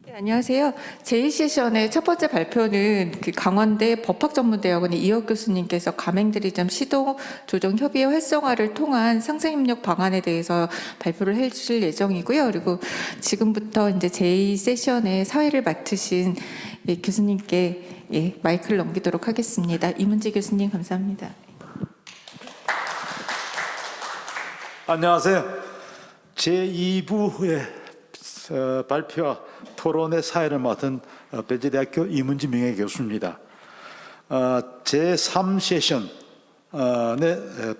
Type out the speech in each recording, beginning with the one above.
네, 안녕하세요. 제2세션의 첫 번째 발표는 강원대 법학전문대학원의 이혁 교수님께서 가맹대리점 시도 조정 협의회 활성화를 통한 상생협력 방안에 대해서 발표를 해주실 예정이고요. 그리고 지금부터 이제 제2세션의 사회를 맡으신 교수님께 마이크를 넘기도록 하겠습니다. 이문지 교수님 감사합니다. 안녕하세요. 제2부의 발표와 토론의 사회를 맡은 배재대학교 이문지 명예교수입니다. 제3세션의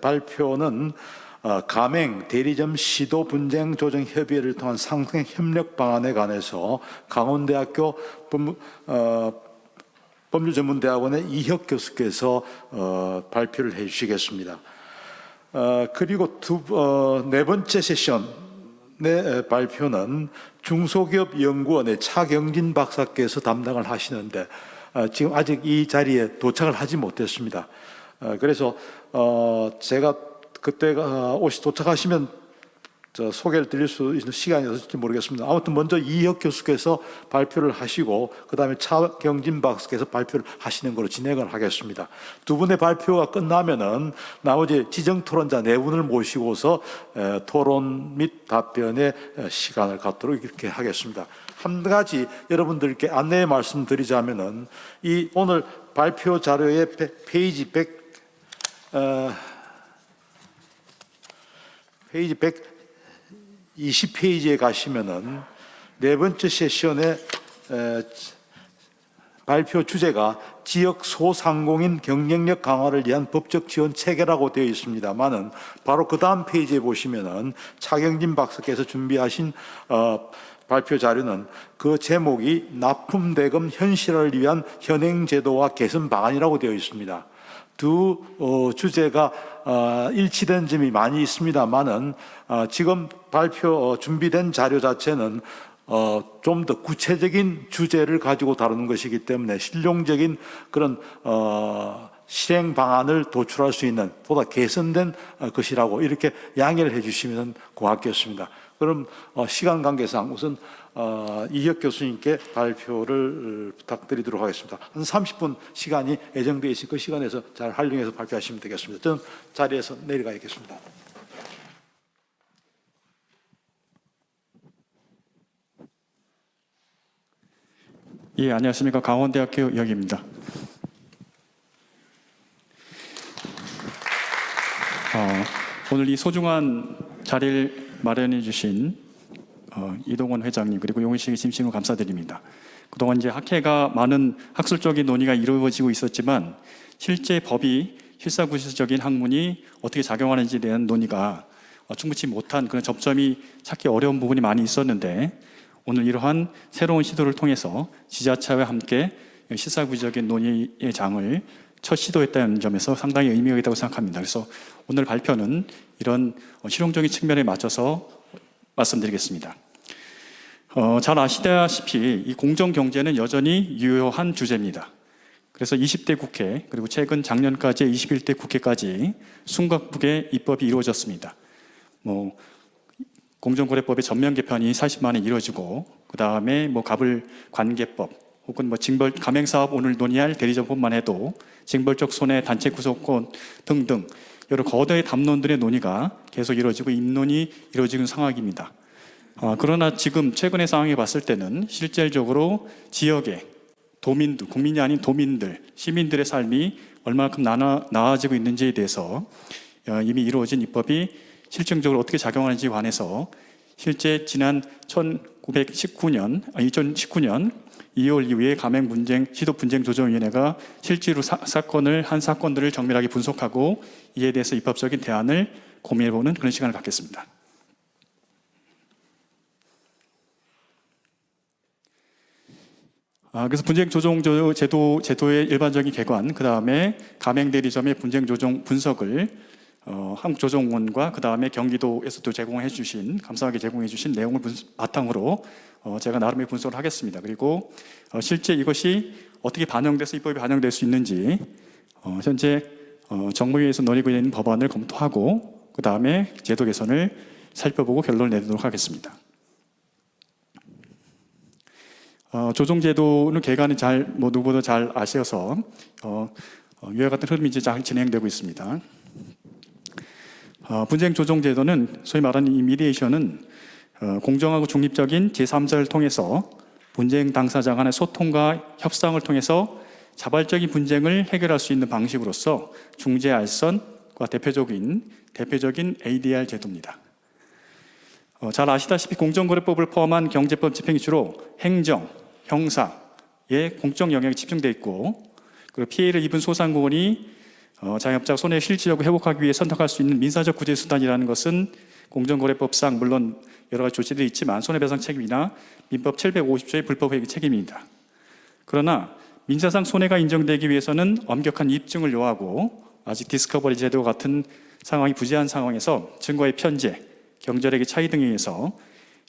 발표는 가맹 대리점 시도 분쟁 조정 협의회를 통한 상생 협력 방안에 관해서 강원대학교 법률전문대학원의 이혁 교수께서 발표를 해주시겠습니다. 그리고 네 번째 세션의 발표는 중소기업연구원의 차경진 박사께서 담당을 하시는데 지금 아직 이 자리에 도착을 하지 못했습니다. 그래서 제가 그때 도착하시면 소개를 드릴 수 있는 시간이 있을지 모르겠습니다. 아무튼 먼저 이혁 교수께서 발표를 하시고 그 다음에 차경진 박사께서 발표를 하시는 걸로 진행을 하겠습니다. 두 분의 발표가 끝나면은 나머지 지정 토론자 네 분을 모시고서 토론 및 답변의 시간을 갖도록 이렇게 하겠습니다. 한 가지 여러분들께 안내의 말씀드리자면은 이 오늘 발표 자료의 페이지 20페이지에 가시면은 네 번째 세션의 발표 주제가 지역 소상공인 경쟁력 강화를 위한 법적 지원 체계라고 되어 있습니다만은 바로 그 다음 페이지에 보시면은 차경진 박사께서 준비하신 발표 자료는 그 제목이 납품대금 현실화를 위한 현행제도와 개선 방안이라고 되어 있습니다. 두 주제가 일치된 점이 많이 있습니다만은 지금 발표 준비된 자료 자체는 좀 더 구체적인 주제를 가지고 다루는 것이기 때문에 실용적인 그런 실행 방안을 도출할 수 있는 보다 개선된 것이라고 이렇게 양해를 해주시면 고맙겠습니다. 그럼 시간 관계상 우선 이혁 교수님께 발표를 부탁드리도록 하겠습니다. 한 30분 시간이 예정되어 있을 그 시간에서 잘 활용해서 발표하시면 되겠습니다. 저는 자리에서 내려가겠습니다. 예, 안녕하십니까. 강원대학교 이혁입니다. 오늘 이 소중한 자리를 마련해 주신 이동원 회장님 그리고 용인시의 진심으로 감사드립니다. 그동안 이제 학회가 많은 학술적인 논의가 이루어지고 있었지만 실제 법이 실사구시적인 학문이 어떻게 작용하는지에 대한 논의가 충분치 못한 그런 접점이 찾기 어려운 부분이 많이 있었는데 오늘 이러한 새로운 시도를 통해서 지자체와 함께 실사구시적인 논의의 장을 첫 시도했다는 점에서 상당히 의미가 있다고 생각합니다. 그래서 오늘 발표는 이런 실용적인 측면에 맞춰서 말씀드리겠습니다. 잘 아시다시피 이 공정경제는 여전히 유효한 주제입니다. 그래서 20대 국회 그리고 최근 작년까지 21대 국회까지 숨가쁘게 입법이 이루어졌습니다. 공정거래법의 전면 개편이 40만에 이루어지고 그 다음에 가불관계법 혹은 징벌 가맹사업 오늘 논의할 대리점법만 해도 징벌적 손해 단체 구속권 등등 여러 거대 담론들의 논의가 계속 이루어지고 입론이 이루어지는 상황입니다. 그러나 지금 최근의 상황에 봤을 때는 실질적으로 지역의 도민들, 국민이 아닌 도민들, 시민들의 삶이 얼마큼 나아지고 있는지에 대해서 이미 이루어진 입법이 실질적으로 어떻게 작용하는지에 관해서 실제 지난 2019년 2월 이후에 가맹분쟁 시도분쟁조정위원회가 실제로 사건들을 정밀하게 분석하고 이에 대해서 입법적인 대안을 고민해보는 그런 시간을 갖겠습니다. 그래서 분쟁조정제도의 일반적인 개관, 그 다음에 가맹대리점의 분쟁조정 분석을 한국조정원과 그 다음에 경기도에서도 감사하게 제공해 주신 내용을 바탕으로 제가 나름의 분석을 하겠습니다. 그리고 실제 이것이 어떻게 반영돼서 입법이 반영될 수 있는지 현재 정무위에서 논의고 있는 법안을 검토하고 그 다음에 제도 개선을 살펴보고 결론을 내도록 하겠습니다. 조정제도는 개관이 누구보다 잘 아셔서 이와 같은 흐름이 이제 잘 진행되고 있습니다. 분쟁 조정제도는 소위 말하는 이 미디에이션은 공정하고 중립적인 제3자를 통해서 분쟁 당사자 간의 소통과 협상을 통해서 자발적인 분쟁을 해결할 수 있는 방식으로서 중재 알선과 대표적인 ADR 제도입니다. 잘 아시다시피 공정거래법을 포함한 경제법 집행이 주로 행정, 형사의 공적 영역에 집중되어 있고, 그리고 피해를 입은 소상공인이 자영업자가 손해를 실질적으로 회복하기 위해 선택할 수 있는 민사적 구제 수단이라는 것은 공정거래법상 물론 여러 가지 조치들이 있지만 손해배상 책임이나 민법 750조의 불법회계 책임입니다. 그러나 민사상 손해가 인정되기 위해서는 엄격한 입증을 요하고 아직 디스커버리 제도 같은 상황이 부재한 상황에서 증거의 편제, 경제력의 차이 등에 의해서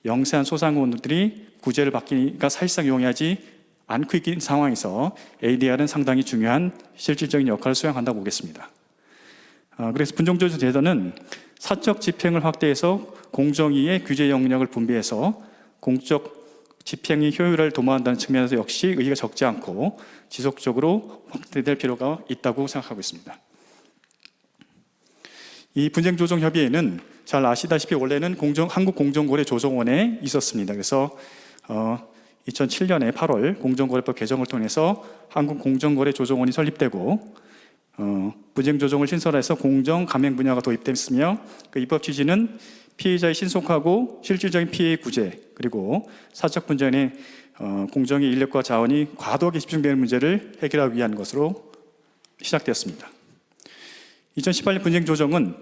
영세한 소상공인들이 구제를 받기가 사실상 용이하지 않고 있는 상황에서 ADR은 상당히 중요한 실질적인 역할을 수행한다고 보겠습니다. 그래서 분쟁조정 제도는 사적 집행을 확대해서 공정위의 규제 영역을 분배해서 공적 집행의 효율을 도모한다는 측면에서 역시 의의가 적지 않고 지속적으로 확대될 필요가 있다고 생각하고 있습니다. 이 분쟁조정협의회는 잘 아시다시피 원래는 한국공정거래조정원에 있었습니다. 그래서 2007년에 8월 공정거래법 개정을 통해서 한국공정거래조정원이 설립되고 분쟁조정을 신설해서 공정 감행 분야가 도입됐으며 그 입법 취지는 피해자의 신속하고 실질적인 피해 구제 그리고 사적 분쟁의 공정의 인력과 자원이 과도하게 집중되는 문제를 해결하기 위한 것으로 시작되었습니다. 2018년 분쟁조정은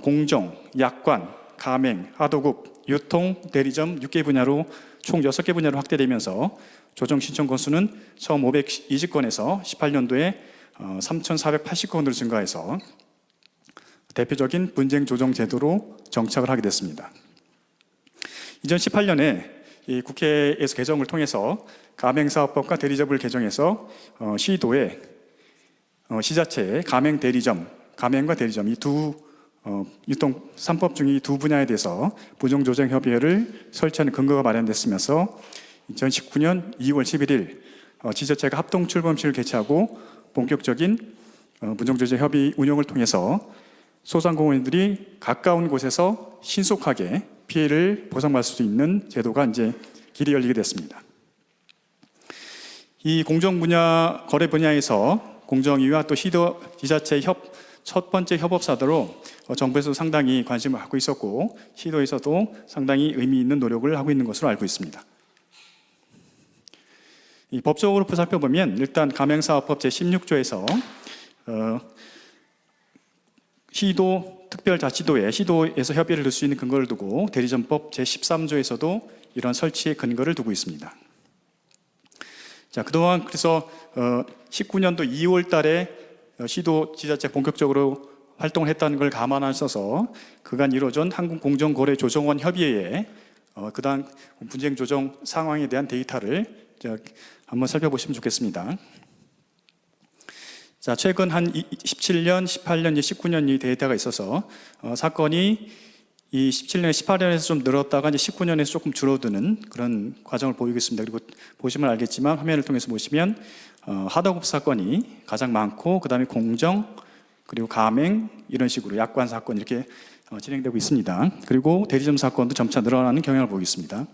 공정, 약관, 가맹, 하도급, 유통, 대리점 6개 분야로 총 6개 분야로 확대되면서 조정 신청 건수는 처음 520건에서 18년도에 3,480건으로 증가해서 대표적인 분쟁 조정 제도로 정착을 하게 됐습니다. 2018년에 이 국회에서 개정을 통해서 가맹사업법과 대리점을 개정해서 시도에 시자체의 가맹 대리점, 가맹과 대리점 이 두 유통 3법 중에 이 두 분야에 대해서 분쟁조정협의회를 설치하는 근거가 마련됐으면서 2019년 2월 11일 지자체가 합동출범실을 개최하고 본격적인 분쟁조정협의 운영을 통해서 소상공인들이 가까운 곳에서 신속하게 피해를 보상받을 수 있는 제도가 이제 길이 열리게 됐습니다. 이 공정 분야, 거래 분야에서 공정위와 또 시도 지자체 첫 번째 협업사도로 정부에서 상당히 관심을 갖고 있었고 시도에서도 상당히 의미 있는 노력을 하고 있는 것으로 알고 있습니다. 이 법적으로 살펴보면 일단 가맹사업법 제16조에서 시도 특별자치도에 시도에서 협의를 둘 수 있는 근거를 두고 대리점법 제13조에서도 이런 설치의 근거를 두고 있습니다. 자, 그동안 그래서 19년도 2월 달에 시도 지자체 본격적으로 활동을 했다는 걸 감안하셔서 그간 이루어진 한국공정거래조정원 협의회에 그다음 분쟁 조정 상황에 대한 데이터를 한번 살펴보시면 좋겠습니다. 자, 최근 한 17년, 18년, 19년 이 데이터가 있어서 사건이 이 17년, 18년에서 좀 늘었다가 이제 19년에서 조금 줄어드는 그런 과정을 보이고 있습니다. 그리고 보시면 알겠지만 화면을 통해서 보시면 하도급 사건이 가장 많고 그다음에 공정 그리고 가맹 이런 식으로 약관 사건 이렇게 진행되고 있습니다. 그리고 대리점 사건도 점차 늘어나는 경향을 보이고 있습니다.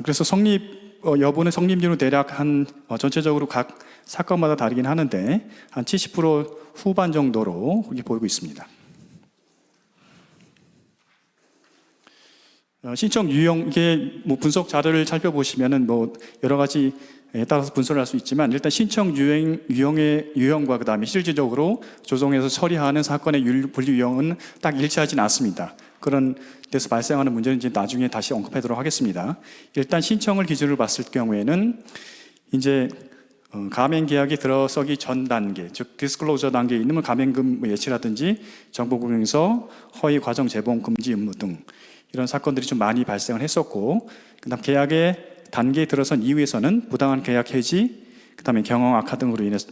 그래서 여부는 성립률은 대략 한 전체적으로 각 사건마다 다르긴 하는데 한 70% 후반 정도로 이렇게 보이고 있습니다. 신청 유형 이게 분석 자료를 살펴보시면은 여러 가지에 따라서 분석을 할 수 있지만 일단 신청 유형과 그다음에 실질적으로 조정해서 처리하는 사건의 분류 유형은 딱 일치하지는 않습니다. 그런 데서 발생하는 문제는 이제 나중에 다시 언급하도록 하겠습니다. 일단 신청을 기준으로 봤을 경우에는 이제 가맹 계약이 들어서기 전 단계, 즉 디스클로저 단계에 있는 가맹금 예치라든지 정보 공유에서 허위 과정 제공 금지 의무 등 이런 사건들이 좀 많이 발생을 했었고, 그다음 계약의 단계에 들어선 이후에서는 부당한 계약 해지, 그다음에 경영 악화 등으로 인해서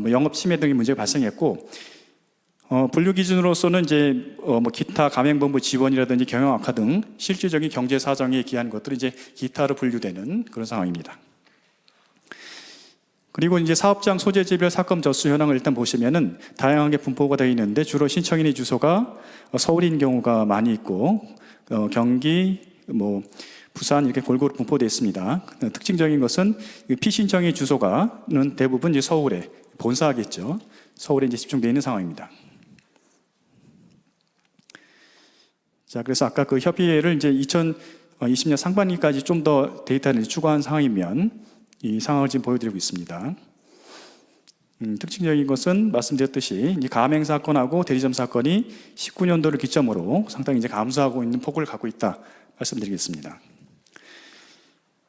영업 침해 등의 문제가 발생했고, 분류 기준으로서는 이제 뭐 기타 가맹본부 지원이라든지 경영 악화 등 실질적인 경제 사정에 기한 것들이 이제 기타로 분류되는 그런 상황입니다. 그리고 이제 사업장 소재지별 사건 접수 현황을 일단 보시면은 다양하게 분포가 되어 있는데 주로 신청인의 주소가 서울인 경우가 많이 있고 경기, 뭐 부산 이렇게 골고루 분포되어 있습니다. 특징적인 것은 피신청의 주소가는 대부분 이제 서울에 본사겠죠. 서울에 이제 집중되어 있는 상황입니다. 자, 그래서 아까 그 협의회를 이제 2020년 상반기까지 좀 더 데이터를 추가한 상황이면 이 상황을 지금 보여드리고 있습니다. 특징적인 것은 말씀드렸듯이 이 가맹 사건하고 대리점 사건이 19년도를 기점으로 상당히 이제 감소하고 있는 폭을 갖고 있다 말씀드리겠습니다.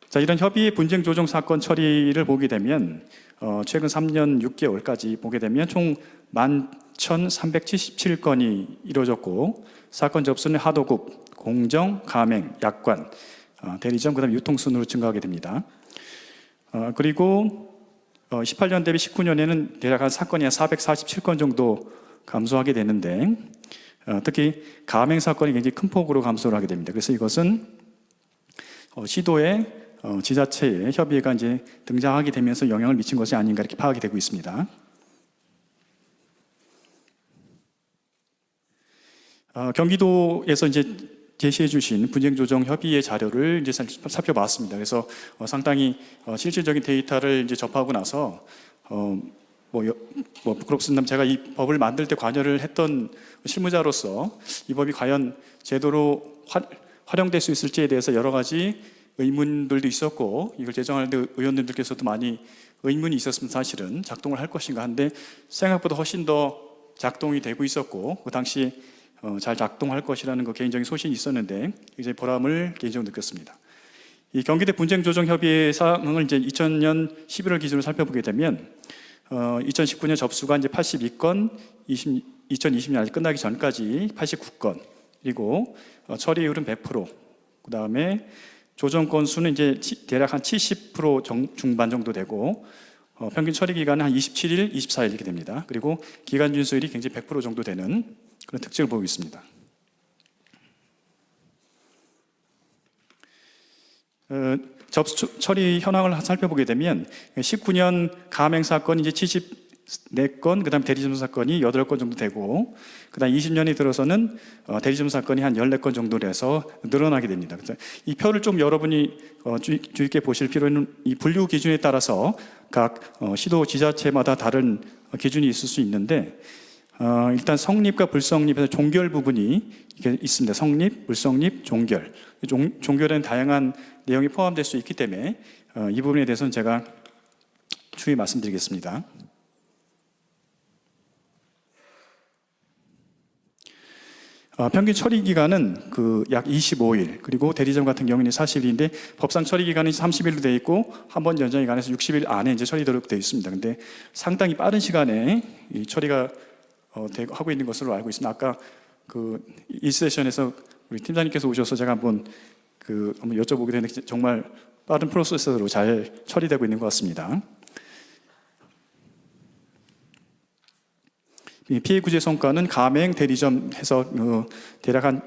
자, 이런 협의회 분쟁 조정 사건 처리를 보게 되면 최근 3년 6개월까지 보게 되면 총 11,377건이 이루어졌고 사건 접수는 하도급, 공정, 가맹, 약관, 대리점, 그다음에 유통 순으로 증가하게 됩니다. 그리고 18년 대비 19년에는 대략 한 사건이 한 447건 정도 감소하게 되는데 특히 가맹 사건이 굉장히 큰 폭으로 감소를 하게 됩니다. 그래서 이것은 시도의 지자체의 협의회가 이제 등장하게 되면서 영향을 미친 것이 아닌가 이렇게 파악이 되고 있습니다. 경기도에서 이제 제시해 주신 분쟁조정협의회 자료를 이제 살펴봤습니다. 그래서 상당히 실질적인 데이터를 이제 접하고 나서 부끄럽습니다만 제가 이 법을 만들 때 관여를 했던 실무자로서 이 법이 과연 제도로 활용될 수 있을지에 대해서 여러 가지 의문들도 있었고 이걸 제정할 때 의원님들께서도 많이 의문이 있었으면 사실은 작동을 할 것인가 한데 생각보다 훨씬 더 작동이 되고 있었고 그 당시 잘 작동할 것이라는 그 개인적인 소신이 있었는데 이제 보람을 개인적으로 느꼈습니다. 이 경기대 분쟁조정협의회 상황을 이제 2000년 11월 기준으로 살펴보게 되면 2019년 접수가 이제 82건, 2020년 아직 끝나기 전까지 89건, 그리고 처리율은 100%, 그 다음에 조정 건수는 이제 대략 한 70% 중반 정도 되고 평균 처리 기간은 한 27일, 24일 이렇게 됩니다. 그리고 기간 준수율이 굉장히 100% 정도 되는 그런 특징을 보이고 있습니다. 접수 처리 현황을 살펴보게 되면 19년 가맹 사건이 이제 74건, 그다음 대리점 사건이 8건 정도 되고, 그다음 20년이 들어서는 대리점 사건이 한 14건 정도 돼서 늘어나게 됩니다. 그래서 이 표를 좀 여러분이 주의 깊게 보실 필요는 이 분류 기준에 따라서 각 시도 지자체마다 다른 기준이 있을 수 있는데 일단 성립과 불성립에서 종결 부분이 있습니다. 성립, 불성립, 종결. 종결에는 다양한 내용이 포함될 수 있기 때문에 이 부분에 대해서는 제가 추후에 말씀드리겠습니다. 평균 처리 기간은 약 25일, 그리고 대리점 같은 경우는 40일인데 법상 처리 기간은 30일로 되어 있고 한 번 연장에 관해서 60일 안에 이제 처리되도록 되어 있습니다. 근데 상당히 빠른 시간에 이 처리가 하고 있는 것으로 알고 있습니다. 아까 이 세션에서 우리 팀장님께서 오셔서 제가 한번 여쭤보기도 했는데 정말 빠른 프로세스로 잘 처리되고 있는 것 같습니다. 피해 구제 성과는 가맹, 대리점 해서 대략 한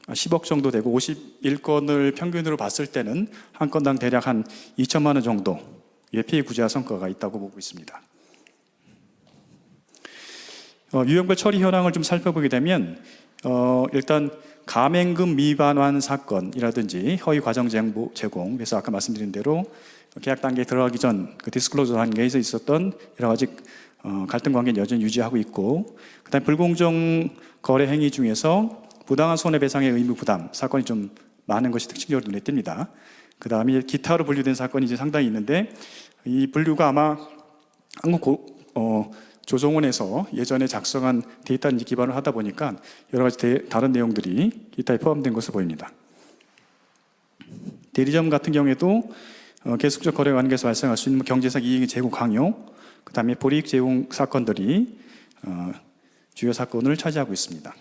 10억 정도 되고 51건을 평균으로 봤을 때는 한 건당 대략 한 2천만 원 정도의 피해 구제화 성과가 있다고 보고 있습니다. 유형별 처리 현황을 좀 살펴보게 되면 일단 가맹금 미반환 사건이라든지 허위 과정 제공, 그래서 아까 말씀드린 대로 계약 단계에 들어가기 전 디스클로저 단계에서 있었던 여러 가지 갈등 관계는 여전히 유지하고 있고, 그다음에 불공정 거래 행위 중에서 부당한 손해배상의 의무 부담 사건이 좀 많은 것이 특징적으로 눈에 띕니다. 그다음에 기타로 분류된 사건이 이제 상당히 있는데 이 분류가 아마 조정원에서 예전에 작성한 데이터를 기반을 하다 보니까 여러 가지 다른 내용들이 기타에 포함된 것으로 보입니다. 대리점 같은 경우에도 계속적 거래 관계에서 발생할 수 있는 경제적 이익의 제공 강요, 그 다음에 불이익 제공 사건들이 주요 사건을 차지하고 있습니다.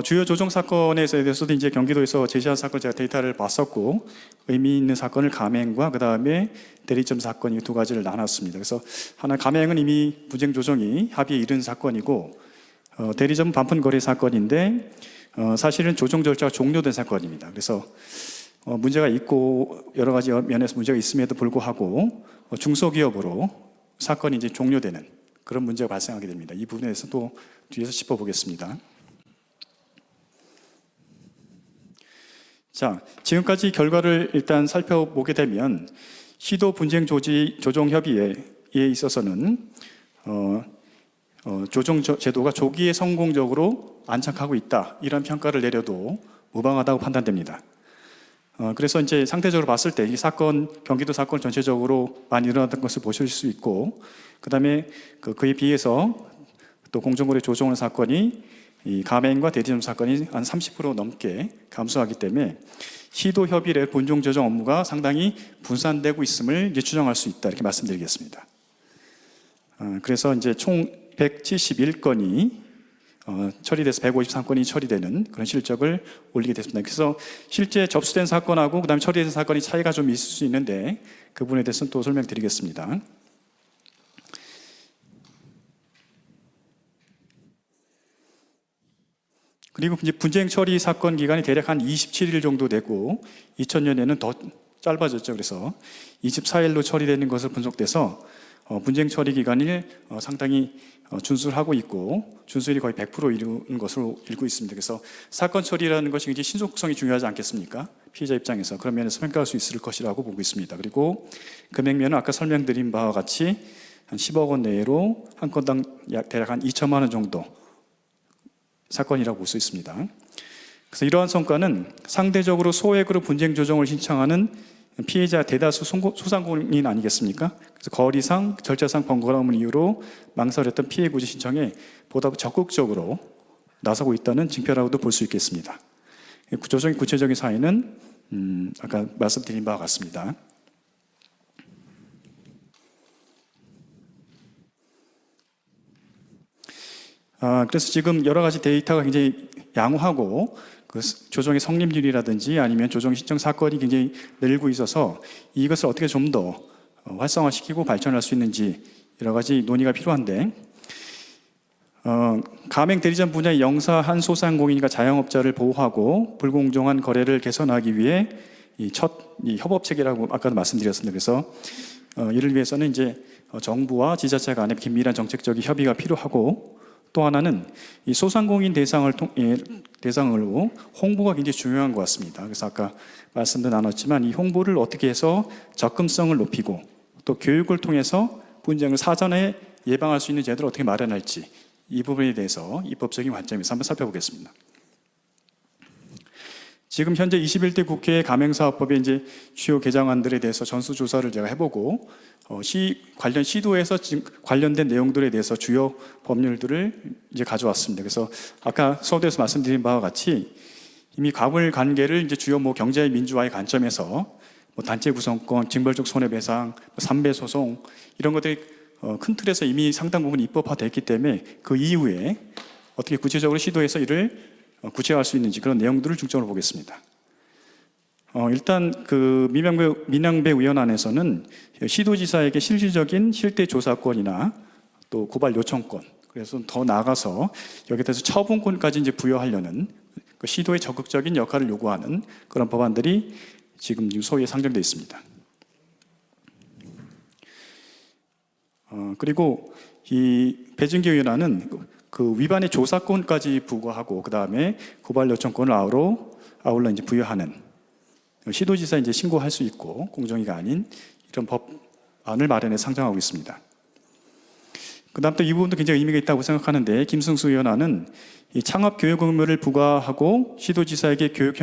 주요 조정 사건에 대해서도 이제 경기도에서 제시한 사건 제가 데이터를 봤었고 의미 있는 사건을 감행과 그 다음에 대리점 사건 이 두 가지를 나눴습니다. 그래서 하나 감행은 이미 분쟁 조정이 합의에 이른 사건이고 대리점 반품 거래 사건인데 사실은 조정 절차가 종료된 사건입니다. 그래서 문제가 있고 여러 가지 면에서 문제가 있음에도 불구하고 중소기업으로 사건이 이제 종료되는 그런 문제가 발생하게 됩니다. 이 부분에 대해서 또 뒤에서 짚어보겠습니다. 자, 지금까지 결과를 일단 살펴보게 되면 시도 분쟁 조정 협의에 있어서는 조정 제도가 조기에 성공적으로 안착하고 있다 이런 평가를 내려도 무방하다고 판단됩니다. 그래서 이제 상대적으로 봤을 때 이 사건 경기도 사건 전체적으로 많이 일어났던 것을 보실 수 있고 그다음에 그에 비해서 또 공정거래 조정원 사건이 이 가맹과 대리점 사건이 한 30% 넘게 감소하기 때문에 시도 협의의 본종 조정 업무가 상당히 분산되고 있음을 이제 추정할 수 있다 이렇게 말씀드리겠습니다. 그래서 이제 총 171건이 처리돼서 153건이 처리되는 그런 실적을 올리게 됐습니다. 그래서 실제 접수된 사건하고 그다음에 처리된 사건이 차이가 좀 있을 수 있는데 그 부분에 대해서는 또 설명드리겠습니다. 그리고 이제 분쟁 처리 사건 기간이 대략 한 27일 정도 되고 2000년에는 더 짧아졌죠. 그래서 24일로 처리되는 것을 분석돼서 분쟁 처리 기간을 상당히 준수하고 있고 준수율이 거의 100% 이루는 것으로 읽고 있습니다. 그래서 사건 처리라는 것이 굉장히 신속성이 중요하지 않겠습니까? 피해자 입장에서 그런 면에서 평가할 수 있을 것이라고 보고 있습니다. 그리고 금액면은 아까 설명드린 바와 같이 한 10억 원 내로 한 건당 대략 한 2천만 원 정도 사건이라고 볼 수 있습니다. 그래서 이러한 성과는 상대적으로 소액으로 분쟁 조정을 신청하는 피해자 대다수 소상공인 아니겠습니까? 그래서 거리상, 절차상 번거로움을 이유로 망설였던 피해 구제 신청에 보다 적극적으로 나서고 있다는 징표라고도 볼 수 있겠습니다. 조정의 구체적인 사례는 아까 말씀드린 바와 같습니다. 그래서 지금 여러 가지 데이터가 굉장히 양호하고 그 조정의 성립률이라든지 아니면 조정 신청 사건이 굉장히 늘고 있어서 이것을 어떻게 좀 더 활성화시키고 발전할 수 있는지 여러 가지 논의가 필요한데 가맹 대리점 분야의 영사한 소상공인과 자영업자를 보호하고 불공정한 거래를 개선하기 위해 이 협업 체계라고 아까도 말씀드렸습니다. 그래서 이를 위해서는 이제 정부와 지자체 간의 긴밀한 정책적인 협의가 필요하고 또 하나는 이 소상공인 대상으로 홍보가 굉장히 중요한 것 같습니다. 그래서 아까 말씀도 나눴지만 이 홍보를 어떻게 해서 접근성을 높이고 또 교육을 통해서 분쟁을 사전에 예방할 수 있는 제도를 어떻게 마련할지 이 부분에 대해서 입법적인 관점에서 한번 살펴보겠습니다. 지금 현재 21대 국회 가맹사업법의 이제 주요 개정안들에 대해서 전수조사를 제가 해보고 관련 시도에서 지금 관련된 내용들에 대해서 주요 법률들을 이제 가져왔습니다. 그래서 아까 서두에서 말씀드린 바와 같이 이미 가물 관계를 이제 주요 경제 민주화의 관점에서 단체 구성권, 징벌적 손해배상, 삼배 소송 이런 것들이 큰 틀에서 이미 상당 부분 입법화됐기 때문에 그 이후에 어떻게 구체적으로 시도해서 이를 구체화할 수 있는지 그런 내용들을 중점으로 보겠습니다. 일단 그 민양배 의원안에서는 시도지사에게 실질적인 실태 조사권이나 또 고발 요청권, 그래서 더 나아가서 여기에 대해서 처분권까지 이제 부여하려는 그 시도의 적극적인 역할을 요구하는 그런 법안들이 지금 소위에 상정되어 있습니다. 그리고 이 배진기 의원안은 그 위반의 조사권까지 부과하고 그 다음에 고발 요청권을 아울러 이제 부여하는 시도지사 이제 신고할 수 있고 공정위가 아닌 이런 법안을 마련해 상정하고 있습니다. 그다음 또 이 부분도 굉장히 의미가 있다고 생각하는데 김승수 의원안은 이 창업 교육 의무를 부과하고 시도지사에게 교육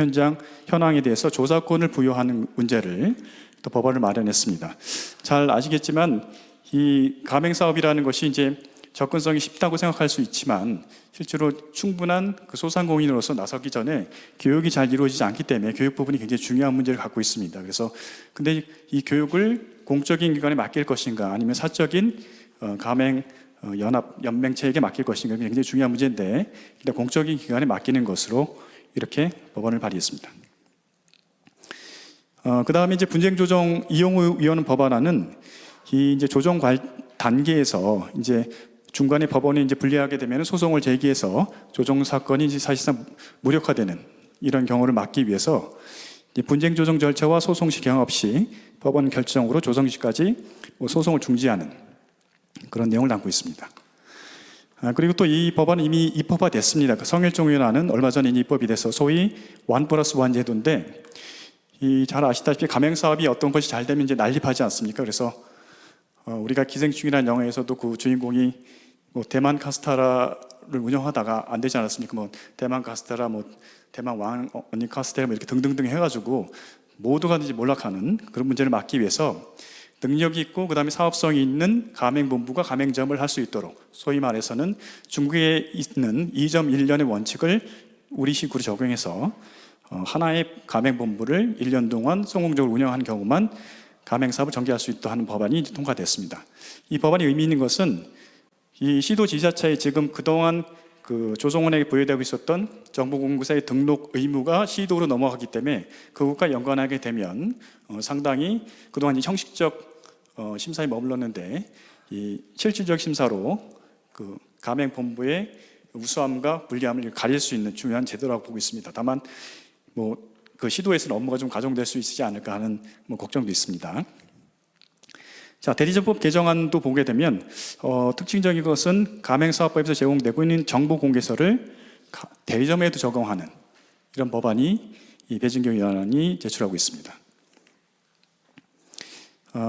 현황에 대해서 조사권을 부여하는 문제를 또 법안을 마련했습니다. 잘 아시겠지만 이 가맹 사업이라는 것이 이제 접근성이 쉽다고 생각할 수 있지만 실제로 충분한 그 소상공인으로서 나서기 전에 교육이 잘 이루어지지 않기 때문에 교육 부분이 굉장히 중요한 문제를 갖고 있습니다. 그래서 근데 이 교육을 공적인 기관에 맡길 것인가 아니면 사적인 가맹 연맹체에게 맡길 것인가 굉장히 중요한 문제인데 일단 공적인 기관에 맡기는 것으로 이렇게 법안을 발의했습니다. 그 다음에 이제 분쟁조정 이용우 위원 법안안은 이 이제 조정 단계에서 이제 중간에 법원이 이제 불리하게 되면 소송을 제기해서 조정 사건이 이제 사실상 무력화되는 이런 경우를 막기 위해서 분쟁 조정 절차와 소송 시 경험 없이 법원 결정으로 조정 시까지 소송을 중지하는 그런 내용을 담고 있습니다. 그리고 또 이 법안은 이미 입법화됐습니다. 성일종 위원안은 얼마 전에 입법이 돼서 소위 1+1 제도인데 잘 아시다시피 가맹 사업이 어떤 것이 잘 되면 이제 난립하지 않습니까? 그래서 우리가 기생충이라는 영화에서도 그 주인공이 뭐 대만 카스테라를 운영하다가 안 되지 않았습니까? 뭐 대만 카스테라, 뭐 대만 왕 언니 카스테라 뭐 이렇게 등등등 해가지고 모두가 이제 몰락하는 그런 문제를 막기 위해서 능력이 있고 그다음에 사업성이 있는 가맹본부가 가맹점을 할 수 있도록 소위 말해서는 중국에 있는 2.1년의 원칙을 우리식으로 적용해서 하나의 가맹본부를 1년 동안 성공적으로 운영한 경우만 가맹사업을 전개할 수 있도록 하는 법안이 통과됐습니다. 이 법안이 의미 있는 것은 이 시도지자체에 지금 그동안 그 조정원에게 부여되고 있었던 정보공개사의 등록 의무가 시도로 넘어가기 때문에 그것과 연관하게 되면 상당히 그동안 형식적 심사에 머물렀는데 이 실질적 심사로 그 가맹본부의 우수함과 불리함을 가릴 수 있는 중요한 제도라고 보고 있습니다. 다만 뭐 그 시도에서는 업무가 좀 가중될 수 있지 않을까 하는 뭐 걱정도 있습니다. 자, 대리점법 개정안도 보게 되면 특징적인 것은 가맹사업법에서 제공되고 있는 정보공개서를 대리점에도 적용하는 이런 법안이 이 배진경 위원안이 제출하고 있습니다.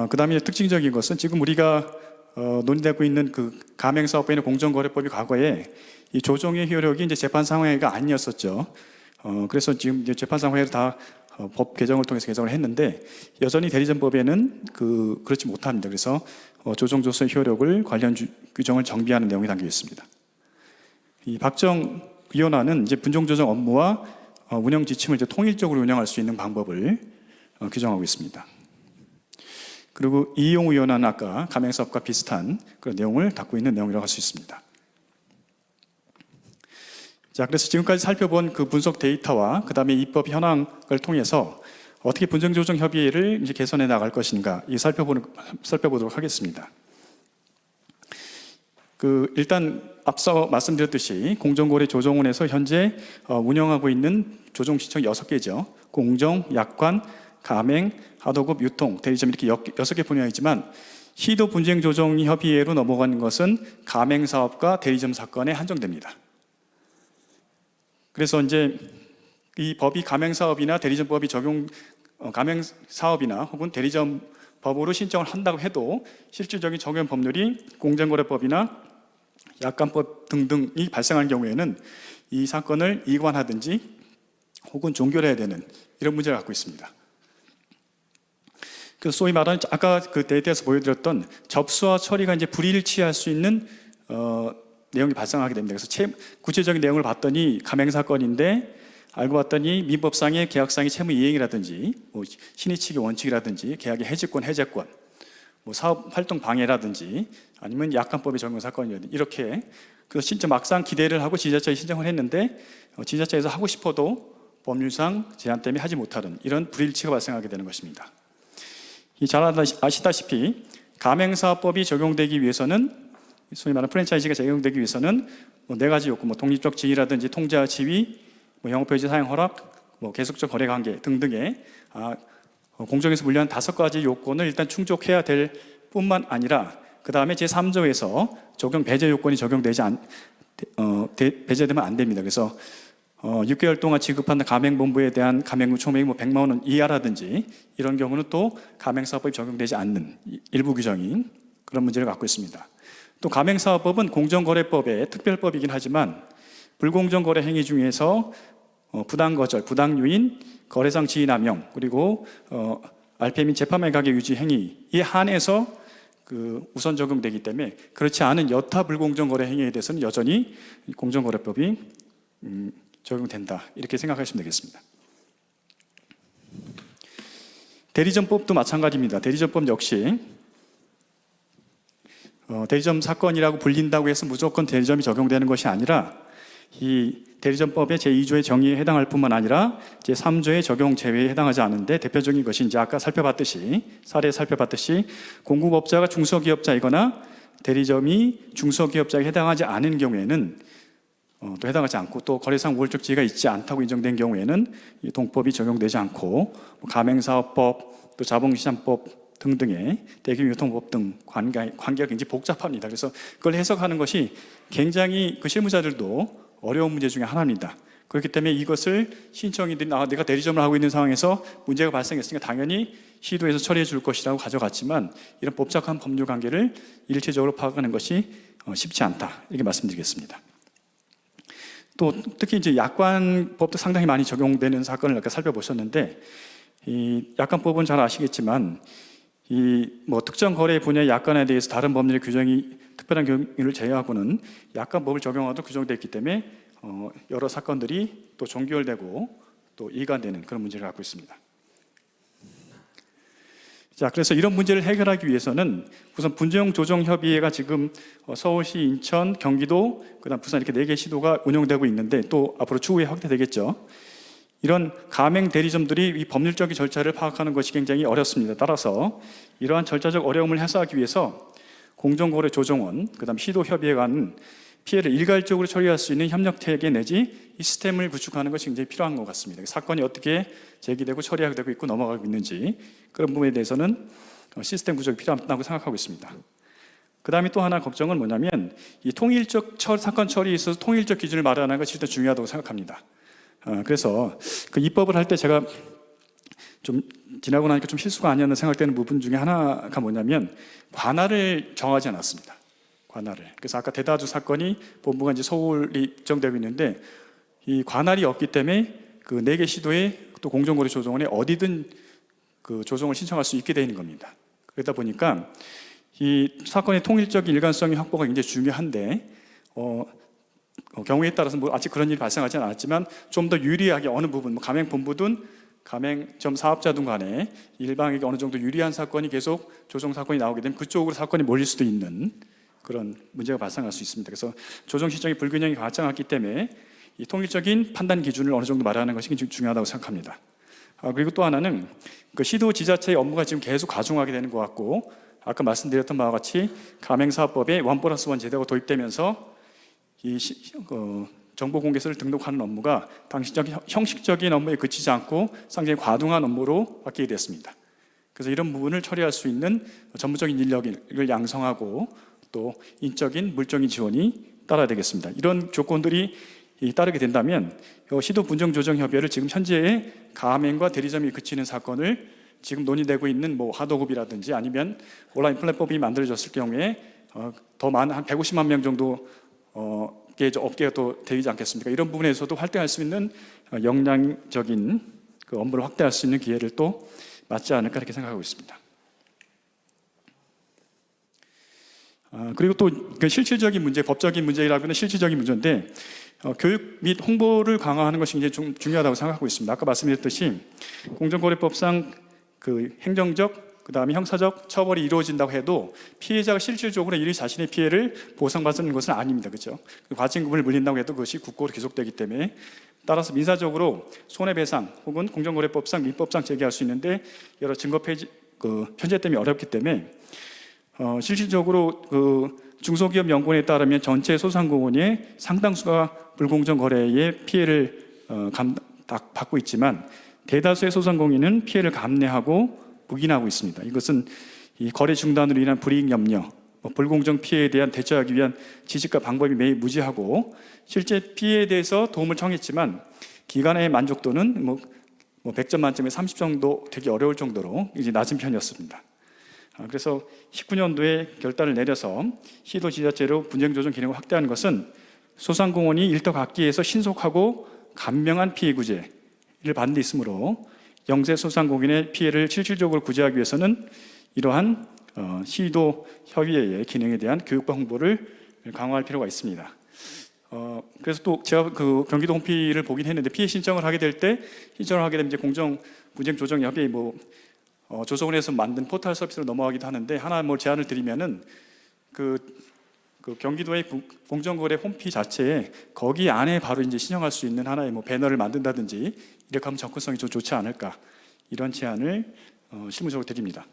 그 다음에 특징적인 것은 지금 우리가 논의되고 있는 그 가맹사업법이나 공정거래법이 과거에 이 조정의 효력이 이제 재판 상황회가 아니었었죠. 그래서 지금 이제 재판 상황회를 다 법 개정을 통해서 개정을 했는데 여전히 대리점법에는 그렇지 못합니다. 그래서 조정조서의 효력을 관련 규정을 정비하는 내용이 담겨 있습니다. 이 박정 위원안은 이제 분쟁조정 업무와 운영 지침을 이제 통일적으로 운영할 수 있는 방법을 규정하고 있습니다. 그리고 이용우 위원안은 아까 가맹사업과 비슷한 그런 내용을 담고 있는 내용이라고 할 수 있습니다. 자, 그래서 지금까지 살펴본 그 분석 데이터와 그 다음에 입법 현황을 통해서 어떻게 분쟁조정 협의를 이제 개선해 나갈 것인가 이 살펴보도록 하겠습니다. 일단 앞서 말씀드렸듯이 공정거래조정원에서 현재 운영하고 있는 조정시청 6개죠. 공정, 약관, 가맹, 하도급, 유통, 대리점 이렇게 6개 분야이지만 시도 분쟁조정협의회로 넘어가는 것은 가맹사업과 대리점 사건에 한정됩니다. 그래서 이제 이 법이 가맹사업이나 대리점법이 가맹사업이나 혹은 대리점법으로 신청을 한다고 해도 실질적인 적용 법률이 공정거래법이나 약관법 등등이 발생한 경우에는 이 사건을 이관하든지 혹은 종결해야 되는 이런 문제를 갖고 있습니다. 그래서 소위 말하는 아까 그 데이터에서 보여드렸던 접수와 처리가 이제 불일치할 수 있는 내용이 발생하게 됩니다. 그래서 구체적인 내용을 봤더니 가맹사건인데 알고 봤더니 민법상의 계약상의 채무 이행이라든지 뭐 신의치기 원칙이라든지 계약의 해지권, 해제권, 뭐 사업 활동 방해라든지 아니면 약관법의 적용 사건이라든지 이렇게 그래서 진짜 막상 기대를 하고 지자체에 신청을 했는데 지자체에서 하고 싶어도 법률상 제한 때문에 하지 못하는 이런 불일치가 발생하게 되는 것입니다. 잘 아시다시피 가맹사업법이 적용되기 위해서는 소위 말하는 프랜차이즈가 적용되기 위해서는 뭐 4가지 요건, 뭐 독립적 지위라든지 통제와 지위, 뭐 영업표시 사용 허락, 뭐 계속적 거래 관계 등등의 공정에서 분류한 5가지 요건을 일단 충족해야 될 뿐만 아니라 그 다음에 제3조에서 적용 배제 요건이 배제되면 안 됩니다. 그래서 6개월 동안 지급한 가맹본부에 대한 가맹금 총액이 뭐 100만 원 이하라든지 이런 경우는 또 가맹사업법이 적용되지 않는 일부 규정인 그런 문제를 갖고 있습니다. 또 가맹사업법은 공정거래법의 특별법이긴 하지만 불공정거래 행위 중에서 부당거절, 부당유인, 거래상 지위남용 그리고 RPM 및 재판매 가격 유지 행위에 한해서 우선 적용되기 때문에 그렇지 않은 여타 불공정거래 행위에 대해서는 여전히 공정거래법이 적용된다 이렇게 생각하시면 되겠습니다. 대리점법도 마찬가지입니다. 대리점법 역시 대리점 사건이라고 불린다고 해서 무조건 대리점이 적용되는 것이 아니라 이 대리점법의 제2조의 정의에 해당할 뿐만 아니라 제3조의 적용 제외에 해당하지 않은데 대표적인 것이 이제 아까 사례 살펴봤듯이 공급업자가 중소기업자이거나 대리점이 중소기업자에 해당하지 않은 경우에는 또 해당하지 않고 또 거래상 우월적 지위가 있지 않다고 인정된 경우에는 이 동법이 적용되지 않고 가맹사업법 또 자본시장법 등등의 대기유통법 등 관계가 굉장히 복잡합니다. 그래서 그걸 해석하는 것이 굉장히 그 실무자들도 어려운 문제 중에 하나입니다. 그렇기 때문에 이것을 신청이든 내가 대리점을 하고 있는 상황에서 문제가 발생했으니까 당연히 시도해서 처리해 줄 것이라고 가져갔지만 이런 복잡한 법률 관계를 일체적으로 파악하는 것이 쉽지 않다 이렇게 말씀드리겠습니다. 또 특히 이제 약관법도 상당히 많이 적용되는 사건을 아까 살펴보셨는데 이 약관법은 잘 아시겠지만 이 특정 거래 분야의 약관에 대해서 다른 법률의 규정이 특별한 경우를 제외하고는 약관법을 적용하도 규정되어 있기 때문에 여러 사건들이 또 종결되고 또 이관되는 그런 문제를 갖고 있습니다. 자, 그래서 이런 문제를 해결하기 위해서는 우선 분쟁조정협의회가 지금 서울시, 인천, 경기도, 그다음 부산 이렇게 4개 시도가 운영되고 있는데 또 앞으로 추후에 확대되겠죠. 이런 가맹 대리점들이 이 법률적인 절차를 파악하는 것이 굉장히 어렵습니다. 따라서 이러한 절차적 어려움을 해소하기 위해서 공정거래조정원, 그다음 시도협의회가는 피해를 일괄적으로 처리할 수 있는 협력체계 내지 이 시스템을 구축하는 것이 굉장히 필요한 것 같습니다. 사건이 어떻게 제기되고 처리하게 되고 있고 넘어가고 있는지 그런 부분에 대해서는 시스템 구축이 필요하다고 생각하고 있습니다. 그 다음에 또 하나 걱정은 뭐냐면 이 통일적 사건 처리에 있어서 통일적 기준을 마련하는 것이 일단 중요하다고 생각합니다. 그래서 그 입법을 할 때 제가 좀 지나고 나니까 좀 실수가 아니었나 생각되는 부분 중에 하나가 뭐냐면 관할을 정하지 않았습니다. 관할을. 그래서 아까 대다주 사건이 본부가 이제 서울이 입정되고 있는데 이 관할이 없기 때문에 그 4개 시도에 또 공정거래조정원에 어디든 그 조정을 신청할 수 있게 되는 겁니다. 그러다 보니까 이 사건의 통일적인 일관성의 확보가 굉장히 중요한데 경우에 따라서 아직 그런 일이 발생하지는 않았지만 좀 더 유리하게 어느 부분 가맹본부든 가맹점 사업자든 간에 일방에게 어느 정도 유리한 사건이 계속 조정 사건이 나오게 되면 그쪽으로 사건이 몰릴 수도 있는 그런 문제가 발생할 수 있습니다. 그래서 조정 시점의 불균형이 발생했기 때문에 이 통일적인 판단 기준을 어느 정도 마련하는 것이 굉장히 중요하다고 생각합니다. 그리고 또 하나는 그 시도 지자체의 업무가 지금 계속 가중하게 되는 것 같고 아까 말씀드렸던 바와 같이 가맹사업법에 1+1 제도가 도입되면서 이 정보공개서를 등록하는 업무가 형식적인 업무에 그치지 않고 상당히 과중한 업무로 바뀌게 됐습니다. 그래서 이런 부분을 처리할 수 있는 전문적인 인력을 양성하고 또 인적인 물적인 지원이 따라야 되겠습니다. 이런 조건들이 따르게 된다면 시도분쟁조정협의회를 지금 현재의 가맹과 대리점이 그치는 사건을 지금 논의되고 있는 하도급이라든지 아니면 온라인 플랫폼이 만들어졌을 경우에 더 많은 한 150만 명 정도 업계가 또 되지 않겠습니까? 이런 부분에서도 활동할 수 있는 역량적인 그 업무를 확대할 수 있는 기회를 또 맞지 않을까 이렇게 생각하고 있습니다. 그리고 또 그 실질적인 문제, 법적인 문제라고 하는 실질적인 문제인데 교육 및 홍보를 강화하는 것이 굉장히 중요하다고 생각하고 있습니다. 아까 말씀드렸듯이 공정거래법상 그 행정적 그다음에 형사적 처벌이 이루어진다고 해도 피해자가 실질적으로 이 자신의 피해를 보상받는 것은 아닙니다. 그렇죠? 과징금을 물린다고 해도 그것이 국고로 계속되기 때문에 따라서 민사적으로 손해배상 혹은 공정거래법상 민법상 제기할 수 있는데 여러 증거 편제 때문에 어렵기 때문에 실질적으로 그 중소기업 연구원에 따르면 전체 소상공인의 상당수가 불공정 거래의 피해를 받고 있지만 대다수의 소상공인은 피해를 감내하고 묵인하고 있습니다. 이것은 이 거래 중단으로 인한 불이익 염려, 불공정 피해에 대한 대처하기 위한 지식과 방법이 매우 무지하고 실제 피해에 대해서 도움을 청했지만 기관의 만족도는 100점 만점에 30 정도 되기 어려울 정도로 이제 낮은 편이었습니다. 그래서 19년도에 결단을 내려서 시도 지자체로 분쟁조정 기능을 확대하는 것은 소상공인이 일터각기에서 신속하고 간명한 피해 구제를 받는 데 있으므로 영세 소상공인의 피해를 실질적으로 구제하기 위해서는 이러한 시도 협의회의 기능에 대한 교육과 홍보를 강화할 필요가 있습니다. 그래서 또 제가 그 경기도 홈피를 보긴 했는데 피해 신청을 하게 되면 이제 공정분쟁조정협의회 조정원에서 만든 포털 서비스로 넘어가기도 하는데 하나 제안을 드리면은 그 경기도의 공정거래 홈페이지 자체에 거기 안에 바로 이제 신청할 수 있는 하나의 뭐 배너를 만든다든지 이렇게 하면 접근성이 좀 좋지 않을까, 이런 제안을 실무적으로 드립니다.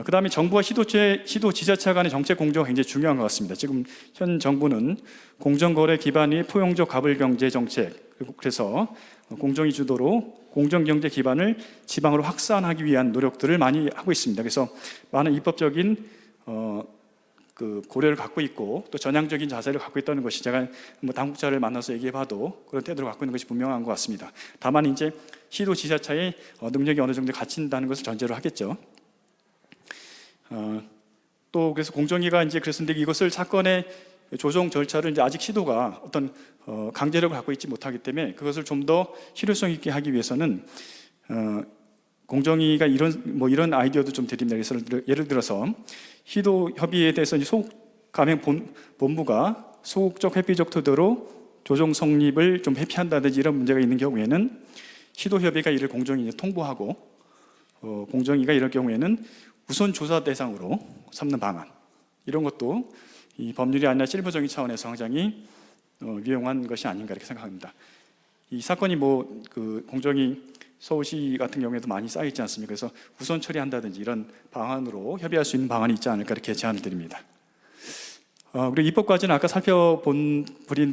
그다음에 정부와 시도지자체 간의 정책 공조가 굉장히 중요한 것 같습니다. 지금 현 정부는 공정거래 기반의 포용적 가불경제 정책, 그래서 공정위 주도로 공정경제 기반을 지방으로 확산하기 위한 노력들을 많이 하고 있습니다. 그래서 많은 입법적인 그 고려를 갖고 있고 또 전향적인 자세를 갖고 있다는 것이, 제가 뭐 당국자를 만나서 얘기해봐도 그런 태도를 갖고 있는 것이 분명한 것 같습니다. 다만 이제 시도지자체의 능력이 어느 정도 갖춘다는 것을 전제로 하겠죠. 또 그래서 공정위가 이제 그랬는데 이것을 사건의 조정 절차를 이제 아직 시도가 어떤 강제력을 갖고 있지 못하기 때문에 그것을 좀 더 실효성 있게 하기 위해서는 공정위가 이런 아이디어도 좀 드립니다. 그래서 예를 들어서 시도 협의에 대해서 소극 감행 본부가 소극적 회피적 태도로 조정 성립을 좀 회피한다든지 이런 문제가 있는 경우에는 시도 협의가 이를 공정위에 통보하고 공정위가 이럴 경우에는 우선 조사 대상으로 삼는 방안, 이런 것도 이 법률이 아니라 실무적인 차원에서 굉장히 유용한 것이 아닌가 이렇게 생각합니다. 이 사건이 그 공정위 서울시 같은 경우에도 많이 쌓여 있지 않습니까? 그래서 우선 처리한다든지 이런 방안으로 협의할 수 있는 방안이 있지 않을까 이렇게 제안을 드립니다. 그리고 입법 과제는 아까 살펴본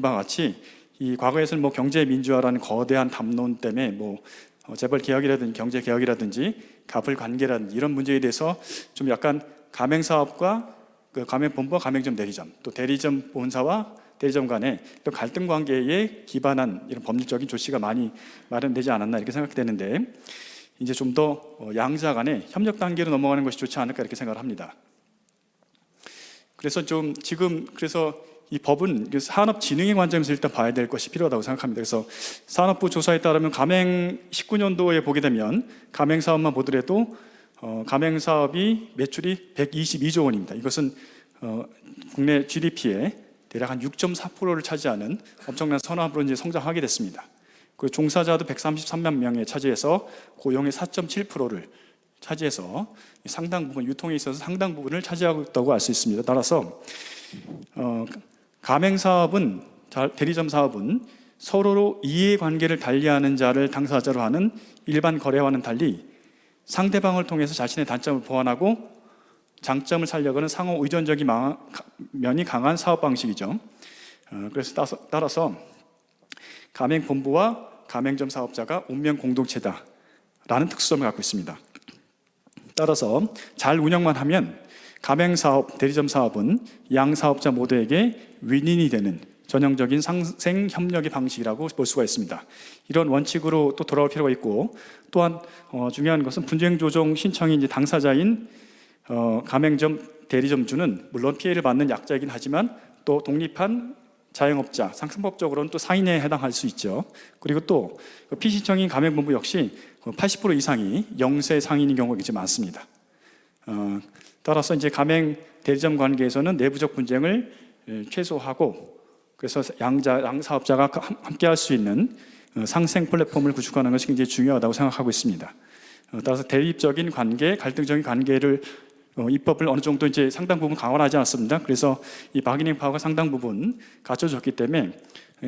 바와 같이 이 과거에서는 뭐 경제 민주화라는 거대한 담론 때문에 재벌 개혁이라든지 경제 개혁이라든지 가불 관계라든지 이런 문제에 대해서 좀 약간 가맹사업과 그 가맹본부와 가맹점 대리점, 또 대리점 본사와 대리점 간의 또 갈등 관계에 기반한 이런 법률적인 조치가 많이 마련되지 않았나 이렇게 생각되는데, 이제 좀 더 양자 간의 협력 단계로 넘어가는 것이 좋지 않을까 이렇게 생각을 합니다. 그래서 그래서 이 법은 산업진흥의 관점에서 일단 봐야 될 것이 필요하다고 생각합니다. 그래서 산업부 조사에 따르면 가맹 19년도에 보게 되면 가맹 사업만 보더라도 가맹 사업이 매출이 122조 원입니다. 이것은 국내 GDP의 대략 한 6.4%를 차지하는 엄청난 선압으로 이제 성장하게 됐습니다. 그리고 종사자도 133만 명에 차지해서 고용의 4.7%를 차지해서 상당 부분, 유통에 있어서 상당 부분을 차지하고 있다고 알 수 있습니다. 따라서 가맹 사업은, 대리점 사업은 서로로 이해관계를 달리하는 자를 당사자로 하는 일반 거래와는 달리 상대방을 통해서 자신의 단점을 보완하고 장점을 살려가는 상호 의존적인 면이 강한 사업 방식이죠. 그래서 따라서 가맹본부와 가맹점 사업자가 운명 공동체다라는 특수점을 갖고 있습니다. 따라서 잘 운영만 하면 가맹사업, 대리점 사업은 양 사업자 모두에게 윈윈이 되는 전형적인 상생 협력의 방식이라고 볼 수가 있습니다. 이런 원칙으로 또 돌아올 필요가 있고, 또한 중요한 것은 분쟁 조정 신청이 이제 당사자인 가맹점, 대리점주는 물론 피해를 받는 약자이긴 하지만 또 독립한 자영업자, 상습법적으로는 또 상인에 해당할 수 있죠. 그리고 또 피신청인 가맹본부 역시 80% 이상이 영세 상인인 경우가 굉장히 많습니다. 따라서 이제 가맹 대리점 관계에서는 내부적 분쟁을 최소화하고, 그래서 양 사업자가 함께 할 수 있는 상생 플랫폼을 구축하는 것이 굉장히 중요하다고 생각하고 있습니다. 따라서 대립적인 관계, 갈등적인 관계를 입법을 어느 정도 이제 상당 부분 강화하지 않았습니다. 그래서 이 바기닝 파워가 상당 부분 갖춰졌기 때문에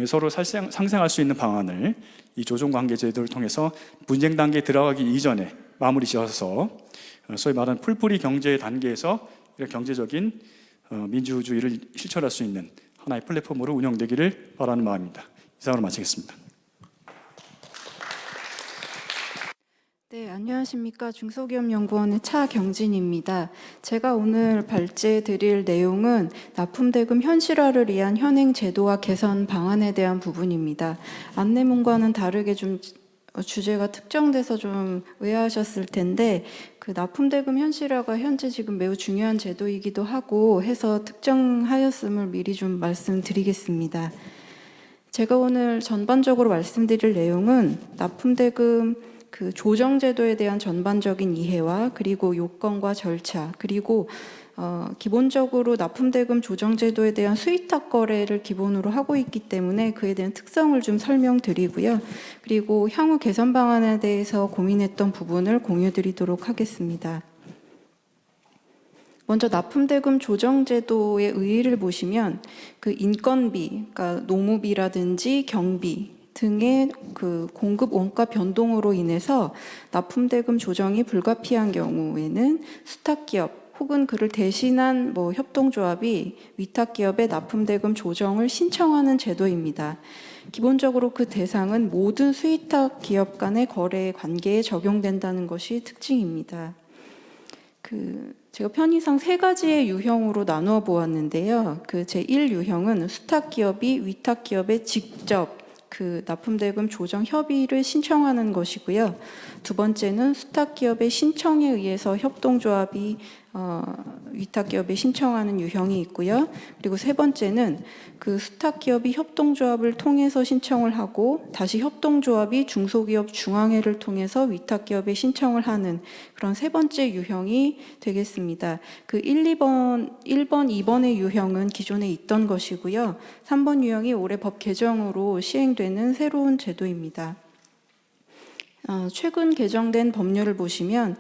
서로 상생할 수 있는 방안을 이 조정관계제도를 통해서 분쟁 단계에 들어가기 이전에 마무리 지어서 소위 말하는 풀뿌리 경제 단계에서 이런 경제적인 민주주의를 실천할 수 있는 하나의 플랫폼으로 운영되기를 바라는 마음입니다. 이상으로 마치겠습니다. 네, 안녕하십니까. 중소기업연구원의 차경진입니다. 제가 오늘 발제해 드릴 내용은 납품대금 현실화를 위한 현행 제도와 개선 방안에 대한 부분입니다. 안내문과는 다르게 좀 주제가 특정돼서 좀 의아하셨을 텐데, 그 납품대금 현실화가 현재 지금 매우 중요한 제도이기도 하고 해서 특정하였음을 미리 좀 말씀드리겠습니다. 제가 오늘 전반적으로 말씀드릴 내용은 납품대금 그 조정제도에 대한 전반적인 이해와 그리고 요건과 절차, 그리고 기본적으로 납품대금 조정제도에 대한 수위탁 거래를 기본으로 하고 있기 때문에 그에 대한 특성을 좀 설명드리고요. 그리고 향후 개선 방안에 대해서 고민했던 부분을 공유드리도록 하겠습니다. 먼저 납품대금 조정제도의 의의를 보시면 그 인건비, 그러니까 노무비라든지 경비 등의 그 공급 원가 변동으로 인해서 납품대금 조정이 불가피한 경우에는 수탁기업 혹은 그를 대신한 협동조합이 위탁기업의 납품대금 조정을 신청하는 제도입니다. 기본적으로 그 대상은 모든 수위탁 기업 간의 거래 관계에 적용된다는 것이 특징입니다. 제가 편의상 세 가지의 유형으로 나누어 보았는데요. 제1 유형은 수탁기업이 위탁기업에 직접 납품대금 조정 협의를 신청하는 것이고요. 두 번째는 수탁기업의 신청에 의해서 협동조합이 위탁기업에 신청하는 유형이 있고요. 그리고 세 번째는 그 수탁기업이 협동조합을 통해서 신청을 하고 다시 협동조합이 중소기업 중앙회를 통해서 위탁기업에 신청을 하는 그런 세 번째 유형이 되겠습니다. 1번, 2번의 유형은 기존에 있던 것이고요. 3번 유형이 올해 법 개정으로 시행되는 새로운 제도입니다. 최근 개정된 법률을 보시면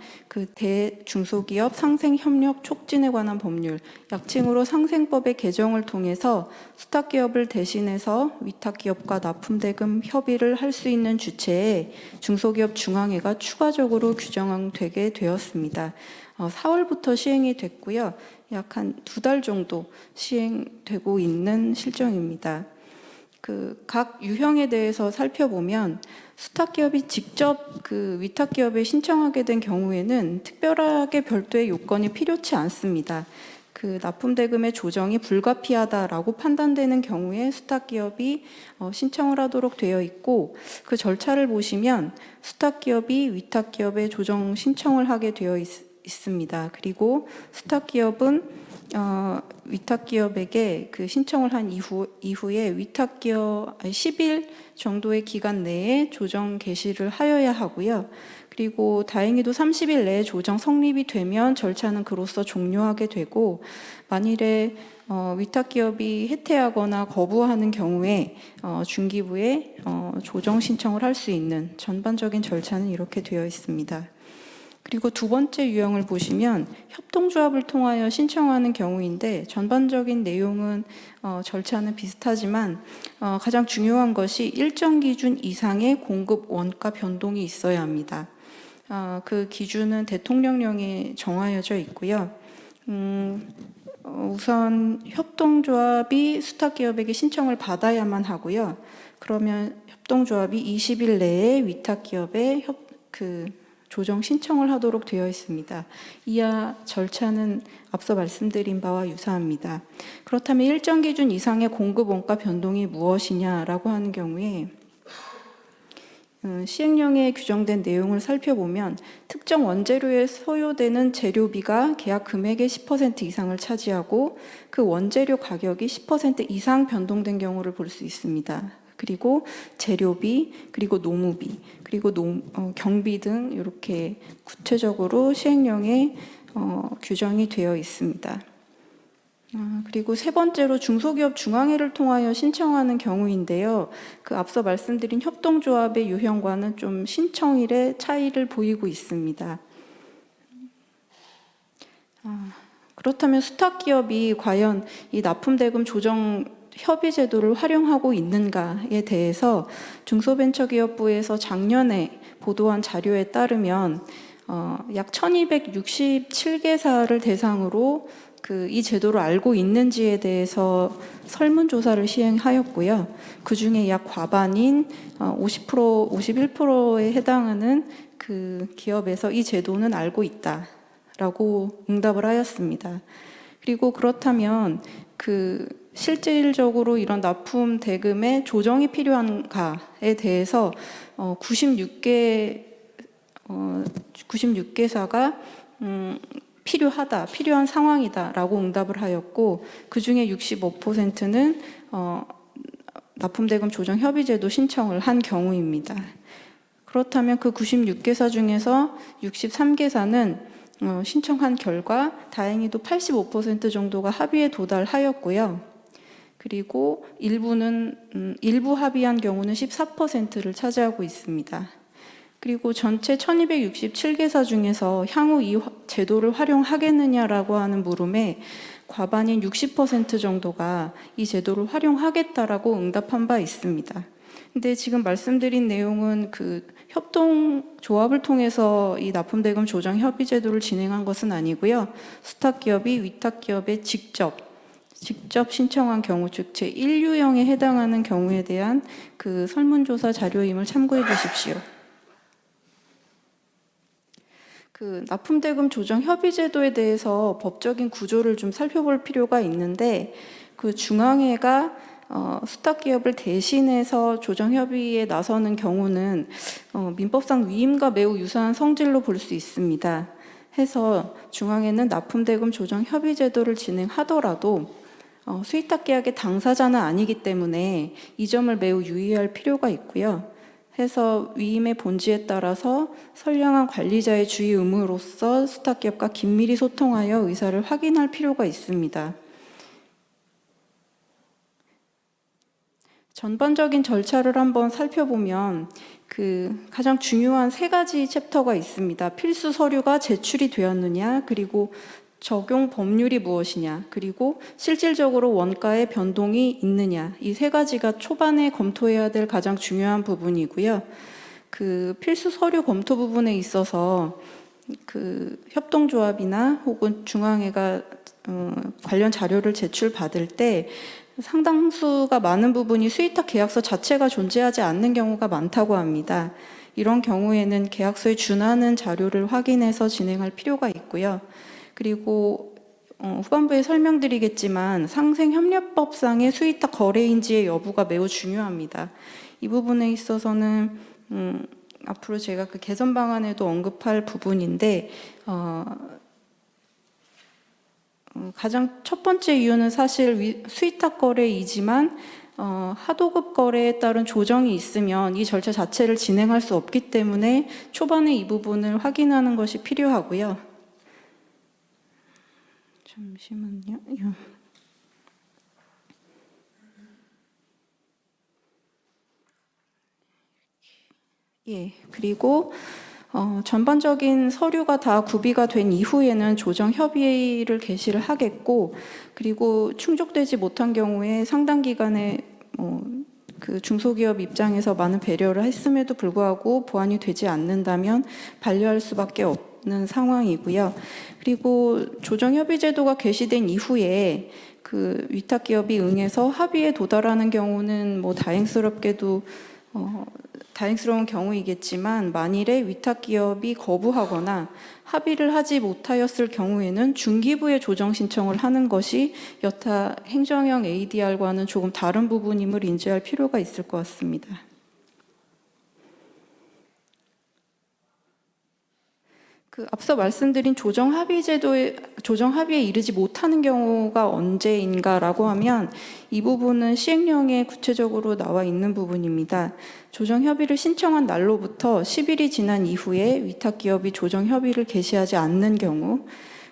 대중소기업 상생협력 촉진에 관한 법률, 약칭으로 상생법의 개정을 통해서 수탁기업을 대신해서 위탁기업과 납품대금 협의를 할 수 있는 주체에 중소기업 중앙회가 추가적으로 규정되게 되었습니다. 4월부터 시행이 됐고요. 약 한 2달 정도 시행되고 있는 실정입니다. 각 유형에 대해서 살펴보면 수탁기업이 직접 위탁기업에 신청하게 된 경우에는 특별하게 별도의 요건이 필요치 않습니다. 납품대금의 조정이 불가피하다라고 판단되는 경우에 수탁기업이 신청을 하도록 되어 있고 그 절차를 보시면 수탁기업이 위탁기업에 조정 신청을 하게 되어 있습니다. 그리고 수탁기업은 위탁기업에게 신청을 한 이후에 위탁기업 10일 정도의 기간 내에 조정 개시를 하여야 하고요. 그리고 다행히도 30일 내에 조정 성립이 되면 절차는 그로써 종료하게 되고 만일에 위탁기업이 해태하거나 거부하는 경우에 중기부에 조정 신청을 할 수 있는 전반적인 절차는 이렇게 되어 있습니다. 그리고 두 번째 유형을 보시면 협동조합을 통하여 신청하는 경우인데 전반적인 내용은 절차는 비슷하지만 가장 중요한 것이 일정 기준 이상의 공급 원가 변동이 있어야 합니다. 그 기준은 대통령령에 정하여져 있고요. 우선 협동조합이 수탁기업에게 신청을 받아야만 하고요. 그러면 협동조합이 20일 내에 위탁기업에 조정 신청을 하도록 되어 있습니다. 이하 절차는 앞서 말씀드린 바와 유사합니다. 그렇다면 일정 기준 이상의 공급 원가 변동이 무엇이냐라고 하는 경우에 시행령에 규정된 내용을 살펴보면 특정 원재료에 소요되는 재료비가 계약 금액의 10% 이상을 차지하고 그 원재료 가격이 10% 이상 변동된 경우를 볼 수 있습니다. 그리고 재료비, 그리고 노무비, 그리고 경비 등 이렇게 구체적으로 시행령에 규정이 되어 있습니다. 그리고 세 번째로 중소기업 중앙회를 통하여 신청하는 경우인데요. 앞서 말씀드린 협동조합의 유형과는 좀 신청일의 차이를 보이고 있습니다. 그렇다면 수탁기업이 과연 이 납품대금 조정 협의 제도를 활용하고 있는가에 대해서 중소벤처기업부에서 작년에 보도한 자료에 따르면 약 1267개사를 대상으로 이 제도를 알고 있는지에 대해서 설문조사를 시행하였고요. 그 중에 약 과반인 50%, 51%에 해당하는 기업에서 이 제도는 알고 있다라고 응답을 하였습니다. 그리고 그렇다면 실질적으로 이런 납품 대금의 조정이 필요한가에 대해서 96개사가 필요한 상황이다라고 응답을 하였고 그 중에 65%는 납품대금 조정 협의제도 신청을 한 경우입니다. 그렇다면 그 96개사 중에서 63개사는 신청한 결과 다행히도 85% 정도가 합의에 도달하였고요. 그리고 일부 합의한 경우는 14%를 차지하고 있습니다. 그리고 전체 1267개사 중에서 향후 이 제도를 활용하겠느냐라고 하는 물음에 과반인 60% 정도가 이 제도를 활용하겠다라고 응답한 바 있습니다. 근데 지금 말씀드린 내용은 그 협동조합을 통해서 이 납품대금 조정 협의 제도를 진행한 것은 아니고요. 수탁기업이 위탁기업에 직접 신청한 경우, 즉 제1유형에 해당하는 경우에 대한 그 설문조사 자료임을 참고해 주십시오. 그 납품대금 조정 협의 제도에 대해서 법적인 구조를 좀 살펴볼 필요가 있는데, 그 중앙회가 수탁기업을 대신해서 조정협의에 나서는 경우는 민법상 위임과 매우 유사한 성질로 볼 수 있습니다. 해서 중앙회는 납품대금 조정협의 제도를 진행하더라도 수의탁 계약의 당사자는 아니기 때문에 이 점을 매우 유의할 필요가 있고요. 해서 위임의 본질에 따라서 선량한 관리자의 주의 의무로서 수탁기업과 긴밀히 소통하여 의사를 확인할 필요가 있습니다. 전반적인 절차를 한번 살펴보면 그 가장 중요한 3가지 챕터가 있습니다. 필수 서류가 제출이 되었느냐, 그리고 적용 법률이 무엇이냐, 그리고 실질적으로 원가의 변동이 있느냐, 이 3가지가 초반에 검토해야 될 가장 중요한 부분이고요. 그 필수 서류 검토 부분에 있어서 그 협동조합이나 혹은 중앙회가 관련 자료를 제출받을 때 상당수가 많은 부분이 수의탁 계약서 자체가 존재하지 않는 경우가 많다고 합니다. 이런 경우에는 계약서에 준하는 자료를 확인해서 진행할 필요가 있고요. 그리고 후반부에 설명드리겠지만 상생협력법상의 수의탁 거래인지의 여부가 매우 중요합니다. 이 부분에 있어서는 앞으로 제가 그 개선 방안에도 언급할 부분인데 가장 첫 번째 이유는 사실 수의탁 거래이지만 하도급 거래에 따른 조정이 있으면 이 절차 자체를 진행할 수 없기 때문에 초반에 이 부분을 확인하는 것이 필요하고요. 잠시만요. 예, 그리고 전반적인 서류가 다 구비가 된 이후에는 조정 협의를 개시를 하겠고, 그리고 충족되지 못한 경우에 상당 기간에 그 중소기업 입장에서 많은 배려를 했음에도 불구하고 보완이 되지 않는다면 반려할 수밖에 없는 상황이고요. 그리고 조정 협의 제도가 개시된 이후에 그 위탁 기업이 응해서 합의에 도달하는 경우는 뭐 다행스럽게도 다행스러운 경우이겠지만, 만일에 위탁 기업이 거부하거나 합의를 하지 못하였을 경우에는 중기부에 조정 신청을 하는 것이 여타 행정형 ADR과는 조금 다른 부분임을 인지할 필요가 있을 것 같습니다. 그 앞서 말씀드린 조정 합의에 이르지 못하는 경우가 언제인가라고 하면 이 부분은 시행령에 구체적으로 나와 있는 부분입니다. 조정 협의를 신청한 날로부터 10일이 지난 이후에 위탁 기업이 조정 협의를 개시하지 않는 경우,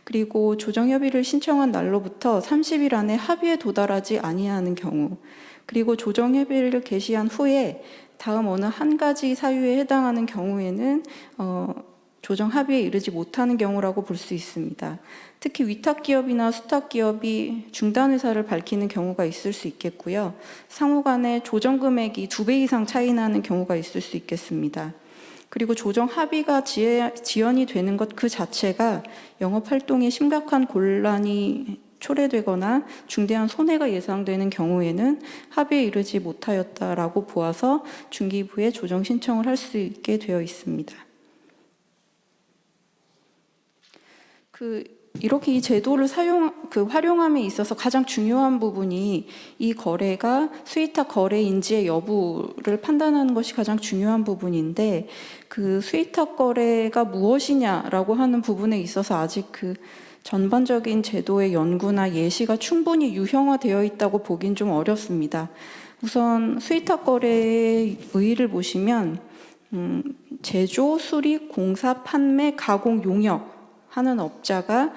그리고 조정 협의를 신청한 날로부터 30일 안에 합의에 도달하지 아니하는 경우, 그리고 조정 협의를 개시한 후에 다음 어느 한 가지 사유에 해당하는 경우에는 조정 합의에 이르지 못하는 경우라고 볼 수 있습니다. 특히 위탁 기업이나 수탁 기업이 중단 의사를 밝히는 경우가 있을 수 있겠고요. 상호 간의 조정 금액이 2배 이상 차이 나는 경우가 있을 수 있겠습니다. 그리고 조정 합의가 지연이 되는 것 그 자체가 영업 활동에 심각한 곤란이 초래되거나 중대한 손해가 예상되는 경우에는 합의에 이르지 못하였다라고 보아서 중기부에 조정 신청을 할 수 있게 되어 있습니다. 이렇게 이 제도를 활용함에 있어서 가장 중요한 부분이 이 거래가 수의탁 거래인지의 여부를 판단하는 것이 가장 중요한 부분인데, 그 수의탁 거래가 무엇이냐라고 하는 부분에 있어서 아직 그 전반적인 제도의 연구나 예시가 충분히 유형화되어 있다고 보긴 좀 어렵습니다. 우선 수의탁 거래의 의의를 보시면 제조, 수리, 공사, 판매, 가공, 용역 하는 업자가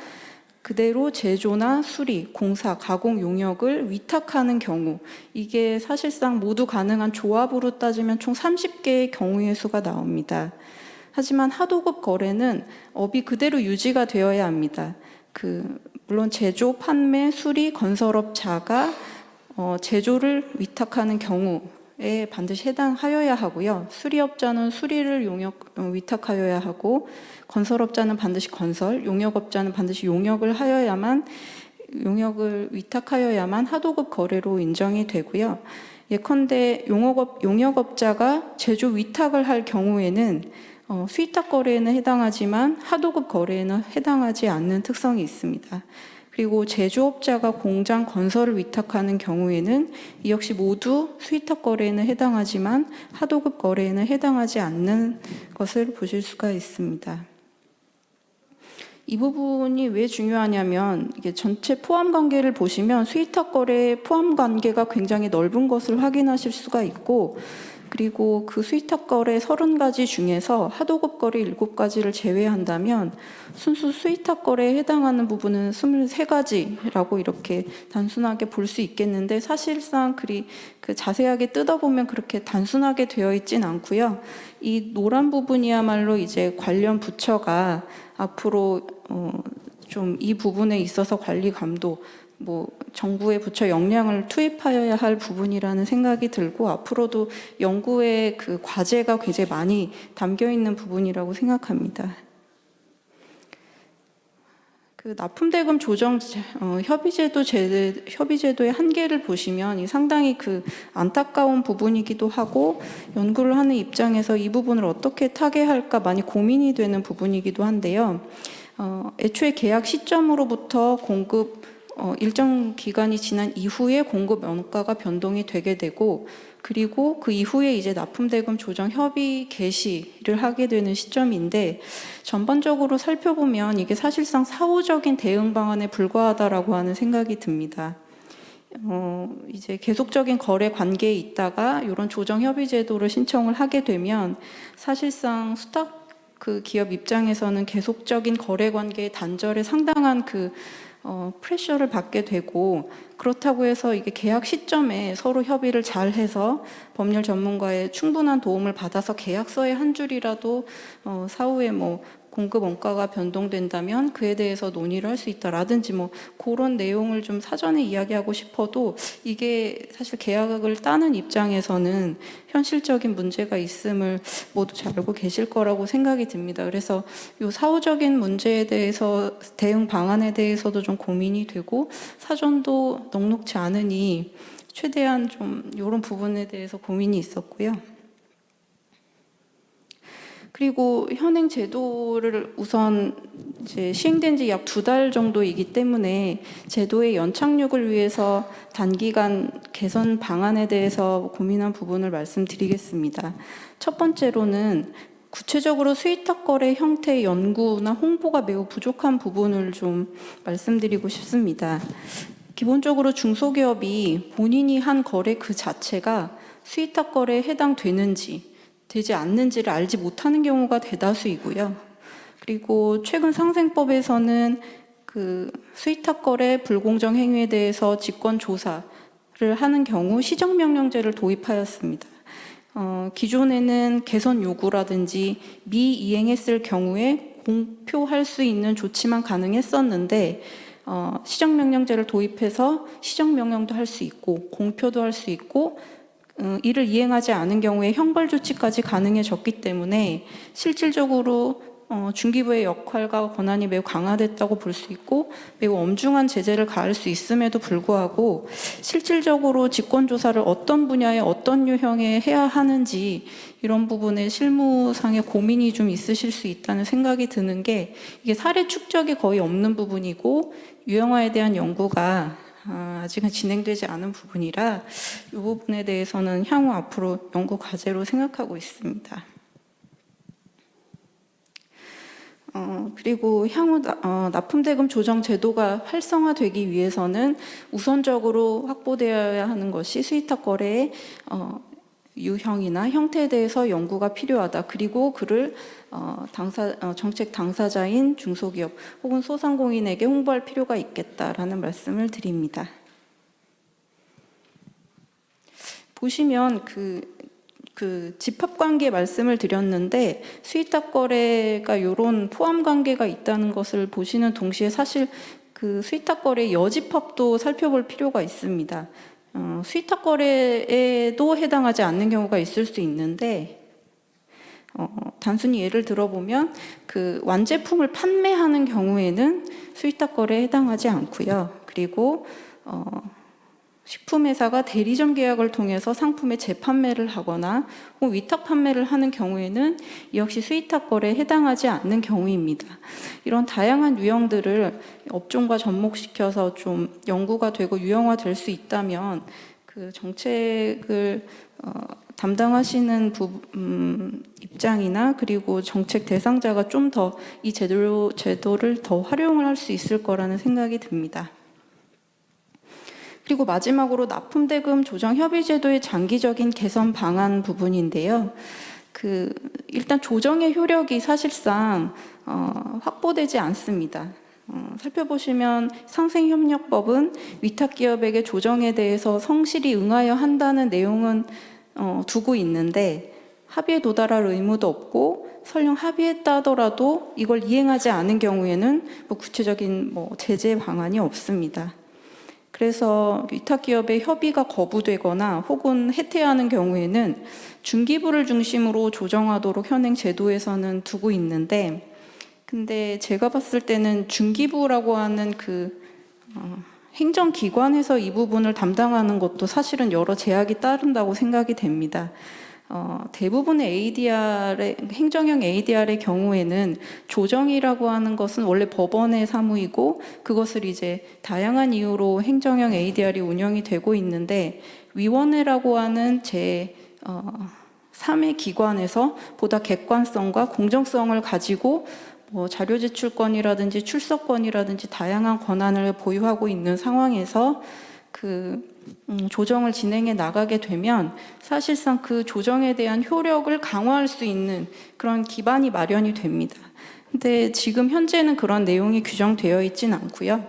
그대로 제조나 수리, 공사, 가공 용역을 위탁하는 경우, 이게 사실상 모두 가능한 조합으로 따지면 총 30개의 경우의 수가 나옵니다. 하지만 하도급 거래는 업이 그대로 유지가 되어야 합니다. 물론 제조, 판매, 수리, 건설업자가 제조를 위탁하는 경우에 반드시 해당하여야 하고요. 수리업자는 수리를 위탁하여야 하고, 건설업자는 반드시 건설, 용역업자는 반드시 용역을 위탁하여야만 하도급 거래로 인정이 되고요. 예컨대 용역업자가 제조 위탁을 할 경우에는 수위탁 거래에는 해당하지만 하도급 거래에는 해당하지 않는 특성이 있습니다. 그리고 제조업자가 공장 건설을 위탁하는 경우에는 이 역시 모두 수위탁 거래에는 해당하지만 하도급 거래에는 해당하지 않는 것을 보실 수가 있습니다. 이 부분이 왜 중요하냐면 이게 전체 포함 관계를 보시면 수위탁 거래의 포함 관계가 굉장히 넓은 것을 확인하실 수가 있고, 그리고 그 수위탁 거래 30가지 중에서 하도급 거래 7가지를 제외한다면 순수 수위탁 거래에 해당하는 부분은 23가지라고 이렇게 단순하게 볼 수 있겠는데, 사실상 자세하게 뜯어보면 그렇게 단순하게 되어 있진 않고요. 이 노란 부분이야말로 이제 관련 부처가 앞으로 좀 이 부분에 있어서 관리 감독, 정부의 부처 역량을 투입하여야 할 부분이라는 생각이 들고, 앞으로도 연구의 과제가 굉장히 많이 담겨 있는 부분이라고 생각합니다. 납품대금 조정 협의제도의 한계를 보시면 상당히 안타까운 부분이기도 하고, 연구를 하는 입장에서 이 부분을 어떻게 타개할까 많이 고민이 되는 부분이기도 한데요. 애초에 계약 시점으로부터 일정 기간이 지난 이후에 공급 원가가 변동이 되게 되고, 그리고 그 이후에 이제 납품대금 조정 협의 개시를 하게 되는 시점인데, 전반적으로 살펴보면 이게 사실상 사후적인 대응 방안에 불과하다라고 하는 생각이 듭니다. 이제 계속적인 거래 관계에 있다가 이런 조정 협의 제도를 신청을 하게 되면 사실상 수탁 기업 입장에서는 계속적인 거래 관계의 단절에 상당한 프레셔를 받게 되고, 그렇다고 해서 이게 계약 시점에 서로 협의를 잘 해서 법률 전문가의 충분한 도움을 받아서 계약서의 한 줄이라도 사후에 공급 원가가 변동된다면 그에 대해서 논의를 할 수 있다라든지 그런 내용을 좀 사전에 이야기하고 싶어도, 이게 사실 계약을 따는 입장에서는 현실적인 문제가 있음을 모두 잘 알고 계실 거라고 생각이 듭니다. 그래서 이 사후적인 문제에 대해서 대응 방안에 대해서도 좀 고민이 되고, 사전도 넉넉지 않으니 최대한 좀 이런 부분에 대해서 고민이 있었고요. 그리고 현행 제도를 우선 이제 시행된 지 약 2달 정도이기 때문에 제도의 연착륙을 위해서 단기간 개선 방안에 대해서 고민한 부분을 말씀드리겠습니다. 첫 번째로는 구체적으로 수위탁 거래 형태의 연구나 홍보가 매우 부족한 부분을 좀 말씀드리고 싶습니다. 기본적으로 중소기업이 본인이 한 거래 그 자체가 수위탁 거래에 해당되는지 되지 않는지를 알지 못하는 경우가 대다수이고요. 그리고 최근 상생법에서는 수위탁 거래 불공정 행위에 대해서 직권 조사를 하는 경우 시정명령제를 도입하였습니다. 기존에는 개선 요구라든지 미이행했을 경우에 공표할 수 있는 조치만 가능했었는데, 시정명령제를 도입해서 시정명령도 할 수 있고 공표도 할 수 있고, 이를 이행하지 않은 경우에 형벌 조치까지 가능해졌기 때문에 실질적으로 중기부의 역할과 권한이 매우 강화됐다고 볼 수 있고, 매우 엄중한 제재를 가할 수 있음에도 불구하고 실질적으로 직권조사를 어떤 분야에 어떤 유형에 해야 하는지 이런 부분에 실무상의 고민이 좀 있으실 수 있다는 생각이 드는 게, 이게 사례 축적이 거의 없는 부분이고 유형화에 대한 연구가 아직은 진행되지 않은 부분이라 이 부분에 대해서는 향후 앞으로 연구 과제로 생각하고 있습니다. 그리고 향후 납품대금 조정 제도가 활성화되기 위해서는 우선적으로 확보되어야 하는 것이 수위탁 거래의 유형이나 형태에 대해서 연구가 필요하다. 그리고 그를 정책 당사자인 중소기업 혹은 소상공인에게 홍보할 필요가 있겠다라는 말씀을 드립니다. 보시면 그 집합관계 말씀을 드렸는데 수의탁 거래가 이런 포함 관계가 있다는 것을 보시는 동시에 사실 그 수의탁 거래 여집합도 살펴볼 필요가 있습니다. 수의탁 거래에도 해당하지 않는 경우가 있을 수 있는데 단순히 예를 들어보면 그 완제품을 판매하는 경우에는 수의탁 거래에 해당하지 않고요. 그리고 식품회사가 대리점 계약을 통해서 상품의 재판매를 하거나 혹은 위탁 판매를 하는 경우에는 역시 수의탁 거래에 해당하지 않는 경우입니다. 이런 다양한 유형들을 업종과 접목시켜서 좀 연구가 되고 유형화될 수 있다면 그 정책을 담당하시는 입장이나 그리고 정책 대상자가 좀 더 이 제도를 더 활용을 할 수 있을 거라는 생각이 듭니다. 그리고 마지막으로 납품대금 조정 협의 제도의 장기적인 개선 방안 부분인데요. 일단 조정의 효력이 사실상 확보되지 않습니다. 살펴보시면 상생협력법은 위탁기업에게 조정에 대해서 성실히 응하여 한다는 내용은 두고 있는데 합의에 도달할 의무도 없고 설령 합의했다 하더라도 이걸 이행하지 않은 경우에는 구체적인 제재 방안이 없습니다. 그래서 위탁기업의 협의가 거부되거나 혹은 해태하는 경우에는 중기부를 중심으로 조정하도록 현행 제도에서는 두고 있는데 근데 제가 봤을 때는 중기부라고 하는 행정기관에서 이 부분을 담당하는 것도 사실은 여러 제약이 따른다고 생각이 됩니다. 대부분의 행정형 ADR의 경우에는 조정이라고 하는 것은 원래 법원의 사무이고 그것을 이제 다양한 이유로 행정형 ADR이 운영이 되고 있는데 위원회라고 하는 제3의 기관에서 보다 객관성과 공정성을 가지고 자료 제출권이라든지 출석권이라든지 다양한 권한을 보유하고 있는 상황에서 조정을 진행해 나가게 되면 사실상 그 조정에 대한 효력을 강화할 수 있는 그런 기반이 마련이 됩니다. 근데 지금 현재는 그런 내용이 규정되어 있진 않고요.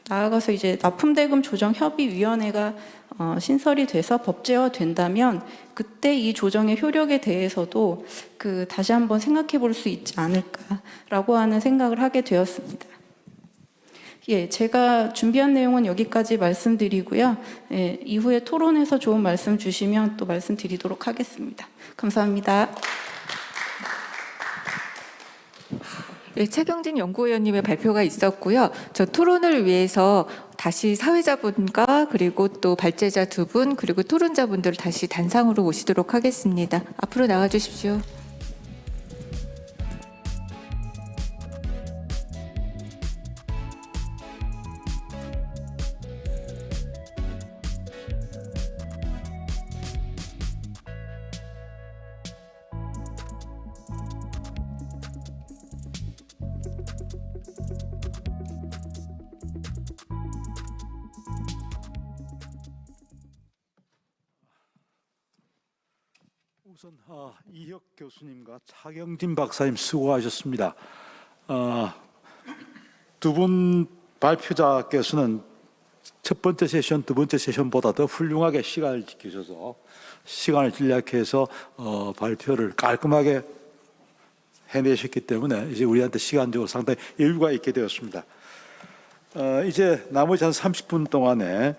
나아가서 이제 납품대금 조정협의위원회가 신설이 돼서 법제화 된다면 그때 이 조정의 효력에 대해서도 다시 한번 생각해 볼 수 있지 않을까라고 하는 생각을 하게 되었습니다. 예, 제가 준비한 내용은 여기까지 말씀드리고요. 예, 이후에 토론에서 좋은 말씀 주시면 또 말씀드리도록 하겠습니다. 감사합니다. 네, 최경진 연구위원님의 발표가 있었고요. 저 토론을 위해서 다시 사회자분과 그리고 또 발제자 두 분 그리고 토론자분들을 다시 단상으로 모시도록 하겠습니다. 앞으로 나와 주십시오. 우선 이혁 교수님과 차경진 박사님 수고하셨습니다. 두 분 발표자께서는 첫 번째 세션, 두 번째 세션보다 더 훌륭하게 시간을 지키셔서 시간을 전략해서 발표를 깔끔하게 해내셨기 때문에 이제 우리한테 시간적으로 상당히 여유가 있게 되었습니다. 이제 나머지 한 30분 동안에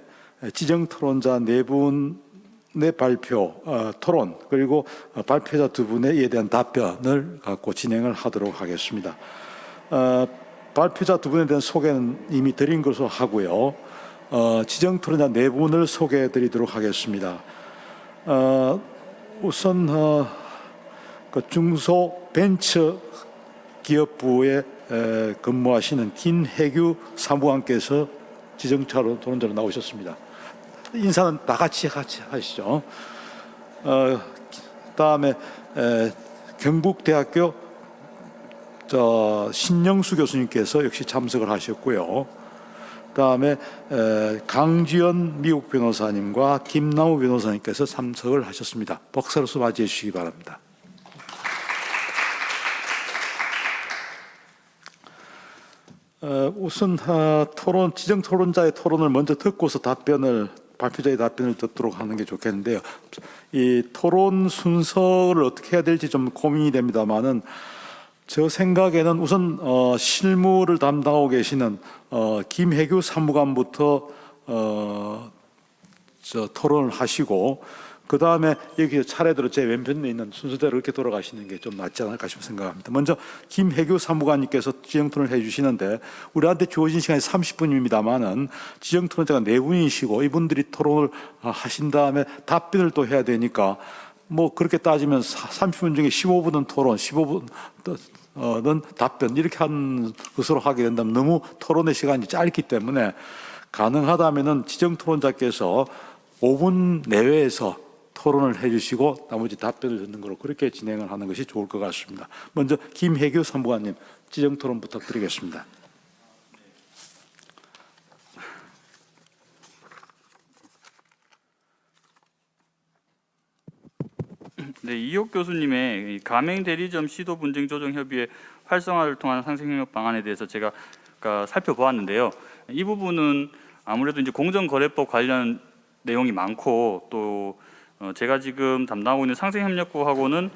지정 토론자 네 분의 발표, 토론 그리고 발표자 두 분에 이에 대한 답변을 갖고 진행을 하도록 하겠습니다. 발표자 두 분에 대한 소개는 이미 드린 것으로 하고요. 지정 토론자 네 분을 소개해 드리도록 하겠습니다. 우선 중소벤처기업부에 근무하시는 김혜규 사무관께서 지정 토론자로 나오셨습니다. 인사는 다 같이 하시죠. 다음에 경북대학교 신영수 교수님께서 역시 참석을 하셨고요. 그다음에 강지연 미국 변호사님과 김남우 변호사님께서 참석을 하셨습니다. 박사로서 맞이해 주시기 바랍니다. 우선 지정 토론자의 토론을 먼저 듣고서 발표자의 답변을 듣도록 하는 게 좋겠는데요. 이 토론 순서를 어떻게 해야 될지 좀 고민이 됩니다만은 저 생각에는 우선 실무를 담당하고 계시는 김혜규 사무관부터 토론을 하시고 그 다음에 여기 차례대로 제 왼편에 있는 순서대로 이렇게 돌아가시는 게 좀 낫지 않을까 싶은 생각합니다. 먼저 김혜규 사무관님께서 지정 토론을 해주시는데 우리한테 주어진 시간이 30분입니다만은 지정 토론자가 4분이시고 이분들이 토론을 하신 다음에 답변을 또 해야 되니까 뭐 그렇게 따지면 30분 중에 15분은 토론, 15분은 답변 이렇게 한 것으로 하게 된다면 너무 토론의 시간이 짧기 때문에 가능하다면은 지정 토론자께서 5분 내외에서 토론을 해주시고 나머지 답변을 듣는 걸로 그렇게 진행을 하는 것이 좋을 것 같습니다. 먼저 김혜규 사무관님 지정 토론 부탁드리겠습니다. 네, 이옥 교수님의 가맹 대리점 시도 분쟁 조정 협의회 활성화를 통한 상생협력 방안에 대해서 제가 살펴보았는데요. 이 부분은 아무래도 이제 공정거래법 관련 내용이 많고 또 제가 지금 담당하고 있는 상생협력부하고는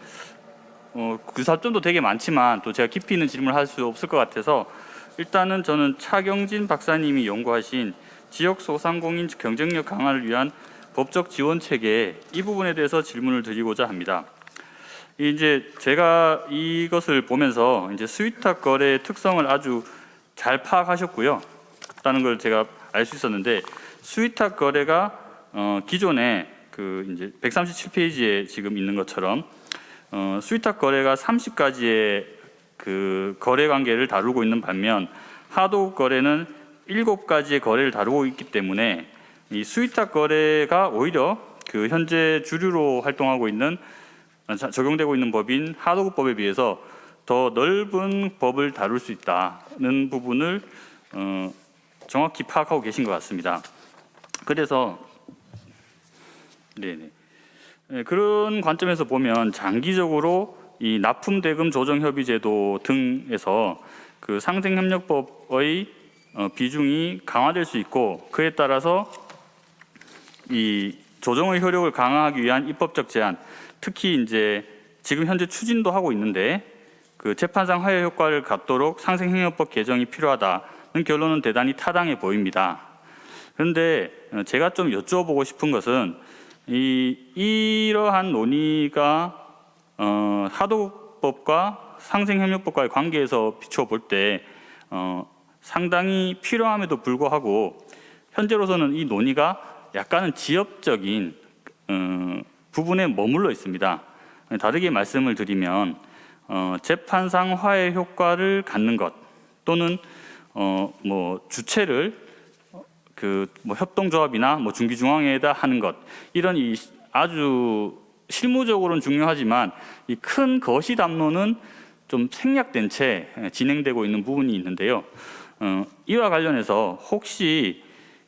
그 사점도 되게 많지만 또 제가 깊이 있는 질문을 할 수 없을 것 같아서 일단은 저는 차경진 박사님이 연구하신 지역 소상공인 경쟁력 강화를 위한 법적 지원 체계 이 부분에 대해서 질문을 드리고자 합니다. 이제 제가 이것을 보면서 이제 스위탁 거래의 특성을 아주 잘 파악하셨고요. 라는 걸 제가 알 수 있었는데 스위탁 거래가 기존에 그 이제 137페이지에 지금 있는 것처럼 스위탁 거래가 30가지의 그 거래 관계를 다루고 있는 반면 하도급 거래는 7가지의 거래를 다루고 있기 때문에 이 스위탁 거래가 오히려 그 현재 주류로 활동하고 있는 적용되고 있는 법인 하도급법에 비해서 더 넓은 법을 다룰 수 있다는 부분을 정확히 파악하고 계신 것 같습니다. 그래서 그런 관점에서 보면 장기적으로 이 납품대금 조정협의제도 등에서 그 상생협력법의 비중이 강화될 수 있고 그에 따라서 이 조정의 효력을 강화하기 위한 입법적 제한, 특히 이제 지금 현재 추진도 하고 있는데 그 재판상 화해 효과를 갖도록 상생협력법 개정이 필요하다는 결론은 대단히 타당해 보입니다. 그런데 제가 좀 여쭤보고 싶은 것은 이러한 논의가 하도급법과 상생협력법과의 관계에서 비추어 볼 때 상당히 필요함에도 불구하고 현재로서는 이 논의가 약간은 지엽적인 부분에 머물러 있습니다. 다르게 말씀을 드리면 재판상 화해 효과를 갖는 것 또는 뭐 주체를 그 뭐 협동조합이나 뭐 중기중앙회에다 하는 것 이런 이 아주 실무적으로는 중요하지만 이 큰 거시 담론은 좀 생략된 채 진행되고 있는 부분이 있는데요. 이와 관련해서 혹시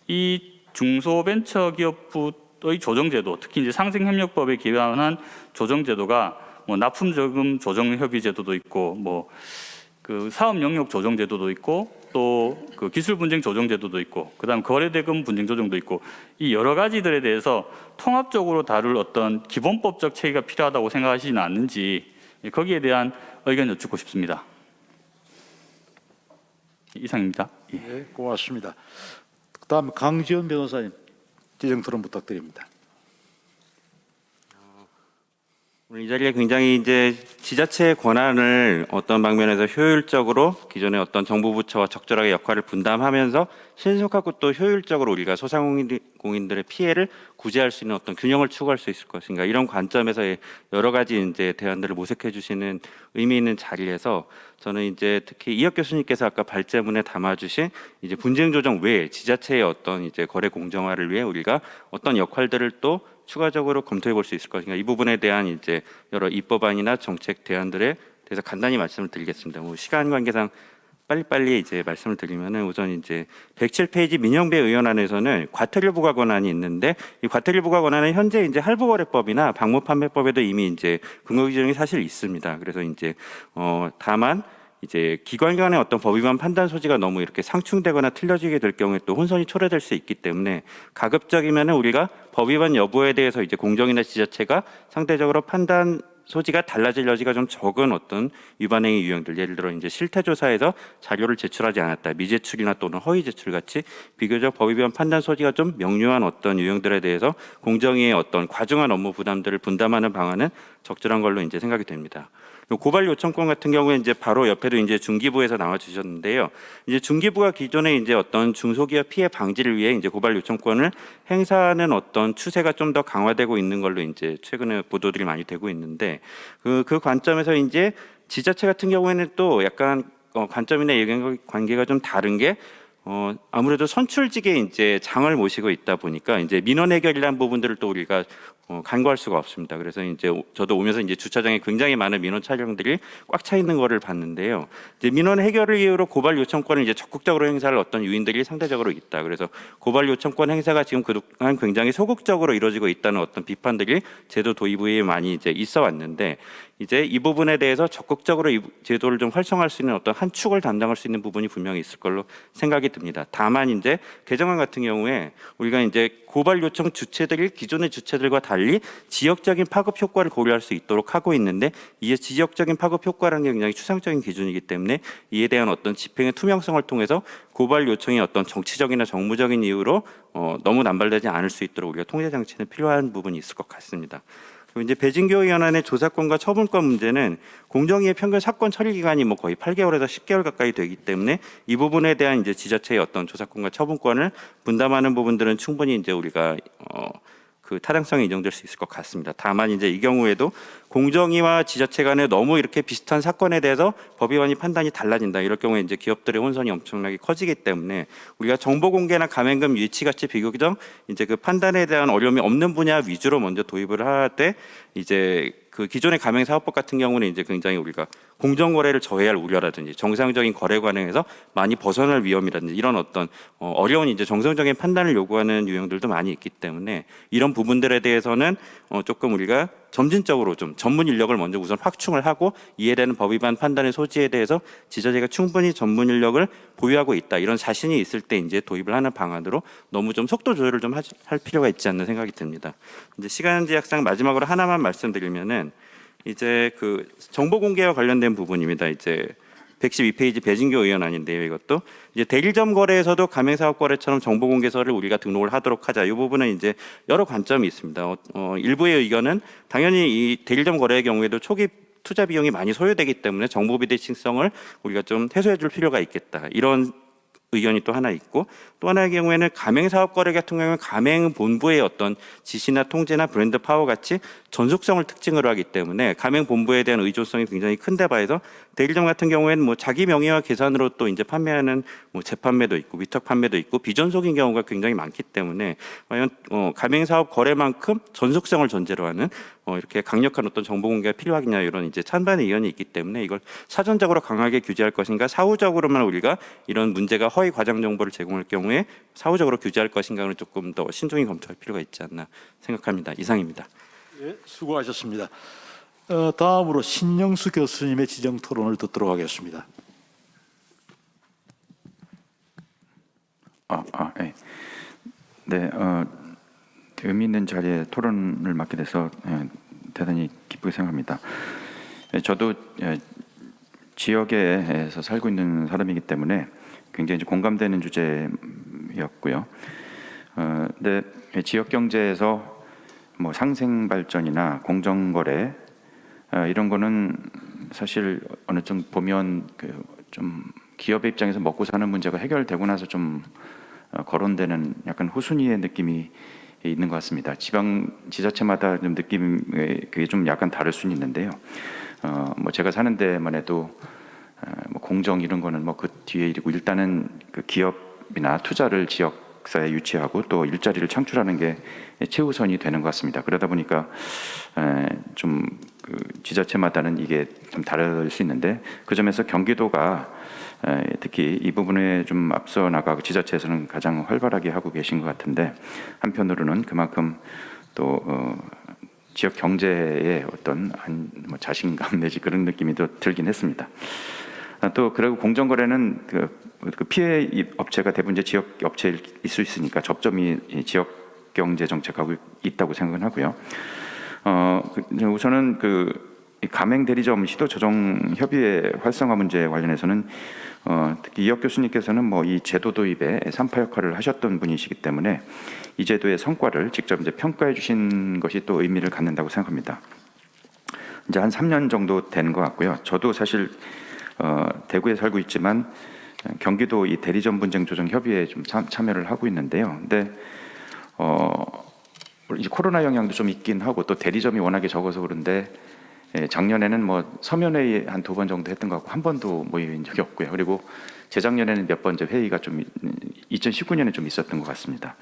이 중소벤처기업부의 조정제도, 특히 이제 상생협력법에 기반한 조정제도가 뭐 납품자금 조정협의제도도 있고, 뭐 그 사업 영역 조정제도도 있고, 또 그 기술 분쟁 조정제도도 있고, 그다음 거래대금 분쟁 조정도 있고, 이 여러 가지들에 대해서 통합적으로 다룰 어떤 기본법적 체계가 필요하다고 생각하시지는 않는지 거기에 대한 의견 여쭙고 싶습니다. 이상입니다. 예. 네, 고맙습니다. 그다음 강지연 변호사님 지정 토론 부탁드립니다. 오늘 이 자리에 굉장히 이제 지자체의 권한을 어떤 방면에서 효율적으로 기존의 어떤 정부 부처와 적절하게 역할을 분담하면서 신속하고 또 효율적으로 우리가 소상공인들의 피해를 구제할 수 있는 어떤 균형을 추구할 수 있을 것인가, 이런 관점에서 여러 가지 이제 대안들을 모색해 주시는 의미 있는 자리에서 저는 이제 특히 이혁 교수님께서 아까 발제문에 담아주신 이제 분쟁 조정 외에 지자체의 어떤 이제 거래 공정화를 위해 우리가 어떤 역할들을 또 추가적으로 검토해 볼 수 있을 것인가, 이 부분에 대한 이제 여러 입법안이나 정책 대안들에 대해서 간단히 말씀을 드리겠습니다. 뭐 시간 관계상 빨리빨리 이제 말씀을 드리면은 우선 이제 107페이지 민영배 의원안에서는 과태료 부과 권한이 있는데 이 과태료 부과 권한은 현재 이제 할부거래법이나 방모판매법에도 이미 이제 근거 규정이 사실 있습니다. 그래서 이제 다만 이제 기관 간의 어떤 법 위반 판단 소지가 너무 이렇게 상충되거나 틀려지게 될 경우에 또 혼선이 초래될 수 있기 때문에 가급적이면은 우리가 법 위반 여부에 대해서 이제 공정이나 지자체가 상대적으로 판단 소지가 달라질 여지가 좀 적은 어떤 위반행위 유형들, 예를 들어 이제 실태조사에서 자료를 제출하지 않았다, 미제출이나 또는 허위 제출 같이 비교적 법 위반 판단 소지가 좀 명료한 어떤 유형들에 대해서 공정위의 어떤 과중한 업무 부담들을 분담하는 방안은 적절한 걸로 이제 생각이 됩니다. 고발 요청권 같은 경우에 이제 바로 옆에도 이제 중기부에서 나와 주셨는데요. 이제 중기부가 기존에 이제 어떤 중소기업 피해 방지를 위해 이제 고발 요청권을 행사하는 어떤 추세가 좀 더 강화되고 있는 걸로 이제 최근에 보도들이 많이 되고 있는데 그 관점에서 이제 지자체 같은 경우에는 또 약간 관점이나 관계가 좀 다른 게 아무래도 선출직에 이제 장을 모시고 있다 보니까 이제 민원 해결이라는 부분들을 또 우리가 간과할 수가 없습니다. 그래서 이제 저도 오면서 이제 주차장에 굉장히 많은 민원 차량들이 꽉 차 있는 거를 봤는데요. 이제 민원 해결을 이유로 고발 요청권을 이제 적극적으로 행사할 어떤 요인들이 상대적으로 있다. 그래서 고발 요청권 행사가 지금 그동안 굉장히 소극적으로 이루어지고 있다는 어떤 비판들이 제도 도입 후에 많이 이제 있어 왔는데 이제 이 부분에 대해서 적극적으로 이 제도를 좀 활성화할 수 있는 어떤 한 축을 담당할 수 있는 부분이 분명히 있을 걸로 생각이 듭니다. 다만 이제 개정안 같은 경우에 우리가 이제 고발 요청 주체들이 기존의 주체들과 달리 지역적인 파급 효과를 고려할 수 있도록 하고 있는데 이게 지역적인 파급 효과라는 게 굉장히 추상적인 기준이기 때문에 이에 대한 어떤 집행의 투명성을 통해서 고발 요청이 어떤 정치적이나 정무적인 이유로 너무 남발되지 않을 수 있도록 우리가 통제 장치는 필요한 부분이 있을 것 같습니다. 그리고 이제 배진교 의원안의 조사권과 처분권 문제는 공정위의 평균 사건 처리 기간이 뭐 거의 8개월에서 10개월 가까이 되기 때문에 이 부분에 대한 이제 지자체의 어떤 조사권과 처분권을 분담하는 부분들은 충분히 이제 우리가 그 타당성이 인정될 수 있을 것 같습니다. 다만 이제 이 경우에도 공정위와 지자체 간에 너무 이렇게 비슷한 사건에 대해서 법 위반이 판단이 달라진다. 이럴 경우에 이제 기업들의 혼선이 엄청나게 커지기 때문에 우리가 정보 공개나 가맹금 유치 같이 비교적 이제 그 판단에 대한 어려움이 없는 분야 위주로 먼저 도입을 할 때 이제 그 기존의 가맹사업법 같은 경우는 이제 굉장히 우리가 공정거래를 저해할 우려라든지 정상적인 거래 관행에서 많이 벗어날 위험이라든지 이런 어떤 어려운 이제 정성적인 판단을 요구하는 유형들도 많이 있기 때문에 이런 부분들에 대해서는 조금 우리가 점진적으로 좀 전문 인력을 먼저 우선 확충을 하고 이해되는 법 위반 판단의 소지에 대해서 지자체가 충분히 전문 인력을 보유하고 있다 이런 자신이 있을 때 이제 도입을 하는 방안으로 너무 좀 속도 조절을 좀 할 필요가 있지 않나 생각이 듭니다. 이제 시간 제약상 마지막으로 하나만 말씀드리면은 이제 그 정보 공개와 관련된 부분입니다. 이제 112페이지 배진교 의원안인데요. 이것도 이제 대리점 거래에서도 가맹사업 거래처럼 정보 공개서를 우리가 등록을 하도록 하자. 이 부분은 이제 여러 관점이 있습니다. 일부의 의견은 당연히 이 대리점 거래의 경우에도 초기 투자 비용이 많이 소요되기 때문에 정보 비대칭성을 우리가 좀 해소해 줄 필요가 있겠다. 이런 의견이 또 하나 있고 또 하나의 경우에는 가맹사업 거래 같은 경우는 가맹 본부의 어떤 지시나 통제나 브랜드 파워 같이 전속성을 특징으로 하기 때문에 가맹 본부에 대한 의존성이 굉장히 큰데 봐서 대리점 같은 경우에는 뭐 자기 명의와 계산으로 또 이제 판매하는 뭐 재판매도 있고 위탁 판매도 있고 비전속인 경우가 굉장히 많기 때문에 과연 가맹사업 거래만큼 전속성을 전제로 하는 이렇게 강력한 어떤 정보 공개가 필요하겠냐 이런 이제 찬반의 의견이 있기 때문에 이걸 사전적으로 강하게 규제할 것인가 사후적으로만 우리가 이런 문제가 허위 과장 정보를 제공할 경우에 사후적으로 규제할 것인가는 조금 더 신중히 검토할 필요가 있지 않나 생각합니다. 이상입니다. 네, 수고하셨습니다. 다음으로 신영수 교수님의 지정 토론을 듣도록 하겠습니다. 네. 네, 의미 있는 자리에 토론을 맡게 돼서 대단히 기쁘게 생각합니다. 저도 지역에서 살고 있는 사람이기 때문에 굉장히 이제 공감되는 주제였고요. 근데 지역 경제에서 뭐 상생 발전이나 공정거래 이런 거는 사실 어느 정도 보면 좀 기업의 입장에서 먹고 사는 문제가 해결되고 나서 좀 거론되는 약간 후순위의 느낌이 있는 것 같습니다. 지자체마다 좀 느낌이 그게 좀 약간 다를 수는 있는데요. 뭐 제가 사는 데만 해도 뭐 공정 이런 거는 뭐 그 뒤에 일이고 일단은 그 기업이나 투자를 지역 사회 유치하고 또 일자리를 창출하는 게 최우선이 되는 것 같습니다. 그러다 보니까 좀 그 지자체마다는 이게 좀 다를 수 있는데 그 점에서 경기도가 특히 이 부분에 좀 앞서 나가고 지자체에서는 가장 활발하게 하고 계신 것 같은데 한편으로는 그만큼 또 지역 경제에 어떤 뭐 자신감 내지 그런 느낌이 더 들긴 했습니다. 또 그리고 공정거래는 그 피해 업체가 대부분 이제 지역 업체일 수 있으니까 접점이 지역 경제 정책하고 있다고 생각은 하고요. 우선은 그 가맹 대리점 시도 조정 협의회 활성화 문제 관련해서는 특히 이혁 교수님께서는 뭐 이 제도 도입에 3파 역할을 하셨던 분이시기 때문에 이 제도의 성과를 직접 이제 평가해 주신 것이 또 의미를 갖는다고 생각합니다. 이제 한 3년 정도 된 것 같고요. 저도 사실 대구에 살고 있지만 경기도 이 대리점 분쟁 조정 협의회에 좀 참여를 하고 있는데요. 근데 이제 코로나 영향도 좀 있긴 하고 또 대리점이 워낙에 적어서 그런데 작년에는 뭐 서면회의 한 2번 정도 했던 것 같고 한 번도 모인 적이 없고요. 그리고 재작년에는 몇 번 회의가 좀 2019년에 좀 있었던 것 같습니다.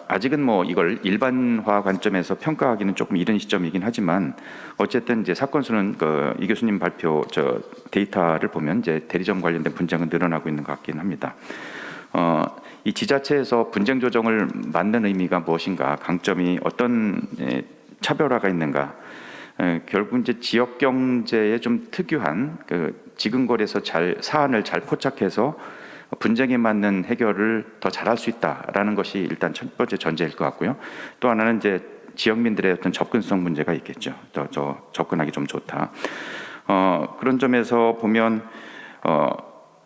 아직은 뭐 이걸 일반화 관점에서 평가하기는 조금 이른 시점이긴 하지만 어쨌든 이제 사건 수는 이 교수님 발표 데이터를 보면 이제 대리점 관련된 분쟁은 늘어나고 있는 것 같긴 합니다. 이 지자체에서 분쟁 조정을 맡는 의미가 무엇인가, 강점이 어떤 차별화가 있는가, 결국 이제 지역 경제에 좀 특유한 그 지근거리에서 사안을 잘 포착해서 분쟁에 맞는 해결을 더 잘할 수 있다라는 것이 일단 첫 번째 전제일 것 같고요. 또 하나는 이제 지역민들의 어떤 접근성 문제가 있겠죠. 저 접근하기 좀 좋다. 그런 점에서 보면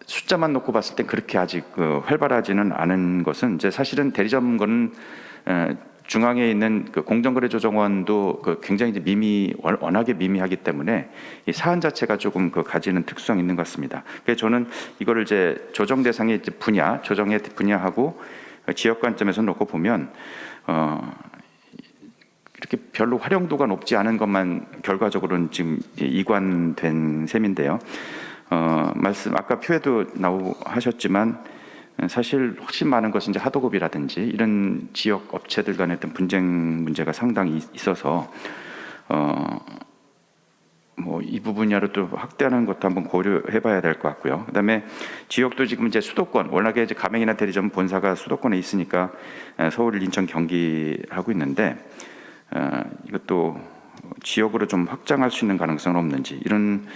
숫자만 놓고 봤을 때 그렇게 아직 활발하지는 않은 것은 이제 사실은 대리점 거는 중앙에 있는 그 공정거래조정원도 굉장히 이제 워낙에 미미하기 때문에 이 사안 자체가 조금 가지는 특수성이 있는 것 같습니다. 그래서 저는 이거를 이제 조정 대상의 조정의 분야하고 지역 관점에서 놓고 보면 이렇게 별로 활용도가 높지 않은 것만 결과적으로는 지금 이관된 셈인데요. 아까 표에도 하셨지만 사실 훨씬 많은 것은 이제 하도급이라든지 이런 지역 업체들 간의 어떤 분쟁 문제가 상당히 있어서 뭐 이 부분야로 또 확대하는 것도 한번 고려해봐야 될 것 같고요. 그다음에 지역도 지금 이제 수도권, 워낙에 이제 가맹이나 대리점 본사가 수도권에 있으니까 서울, 인천, 경기 하고 있는데 이것도 지역으로 좀 확장할 수 있는 가능성은 없는지 이런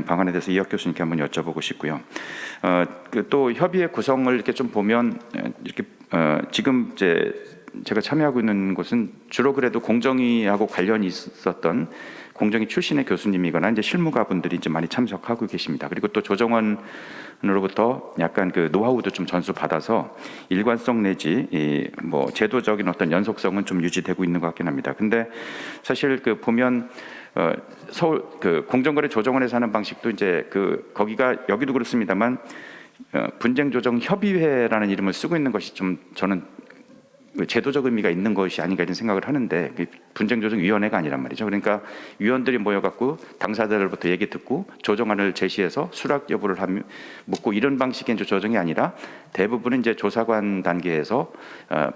방안에 대해서 이혁 교수님께 한번 여쭤보고 싶고요. 또 협의회 구성을 이렇게 좀 보면 이렇게 지금 이제 제가 참여하고 있는 곳은 주로 그래도 공정위하고 관련이 있었던 공정위 출신의 교수님이거나 이제 실무가분들이 이제 많이 참석하고 계십니다. 그리고 또 조정원으로부터 약간 그 노하우도 좀 전수 받아서 일관성 내지 뭐 제도적인 어떤 연속성은 좀 유지되고 있는 것 같긴 합니다. 근데 사실 보면 서울 공정거래 조정원에서 하는 방식도 이제 거기가 여기도 그렇습니다만 분쟁 조정 협의회라는 이름을 쓰고 있는 것이 좀 저는 제도적 의미가 있는 것이 아닌가 이런 생각을 하는데 분쟁조정위원회가 아니란 말이죠. 그러니까 위원들이 모여갖고 당사자들부터 얘기 듣고 조정안을 제시해서 수락 여부를 묻고 이런 방식의 이제 조정이 아니라 대부분은 이제 조사관 단계에서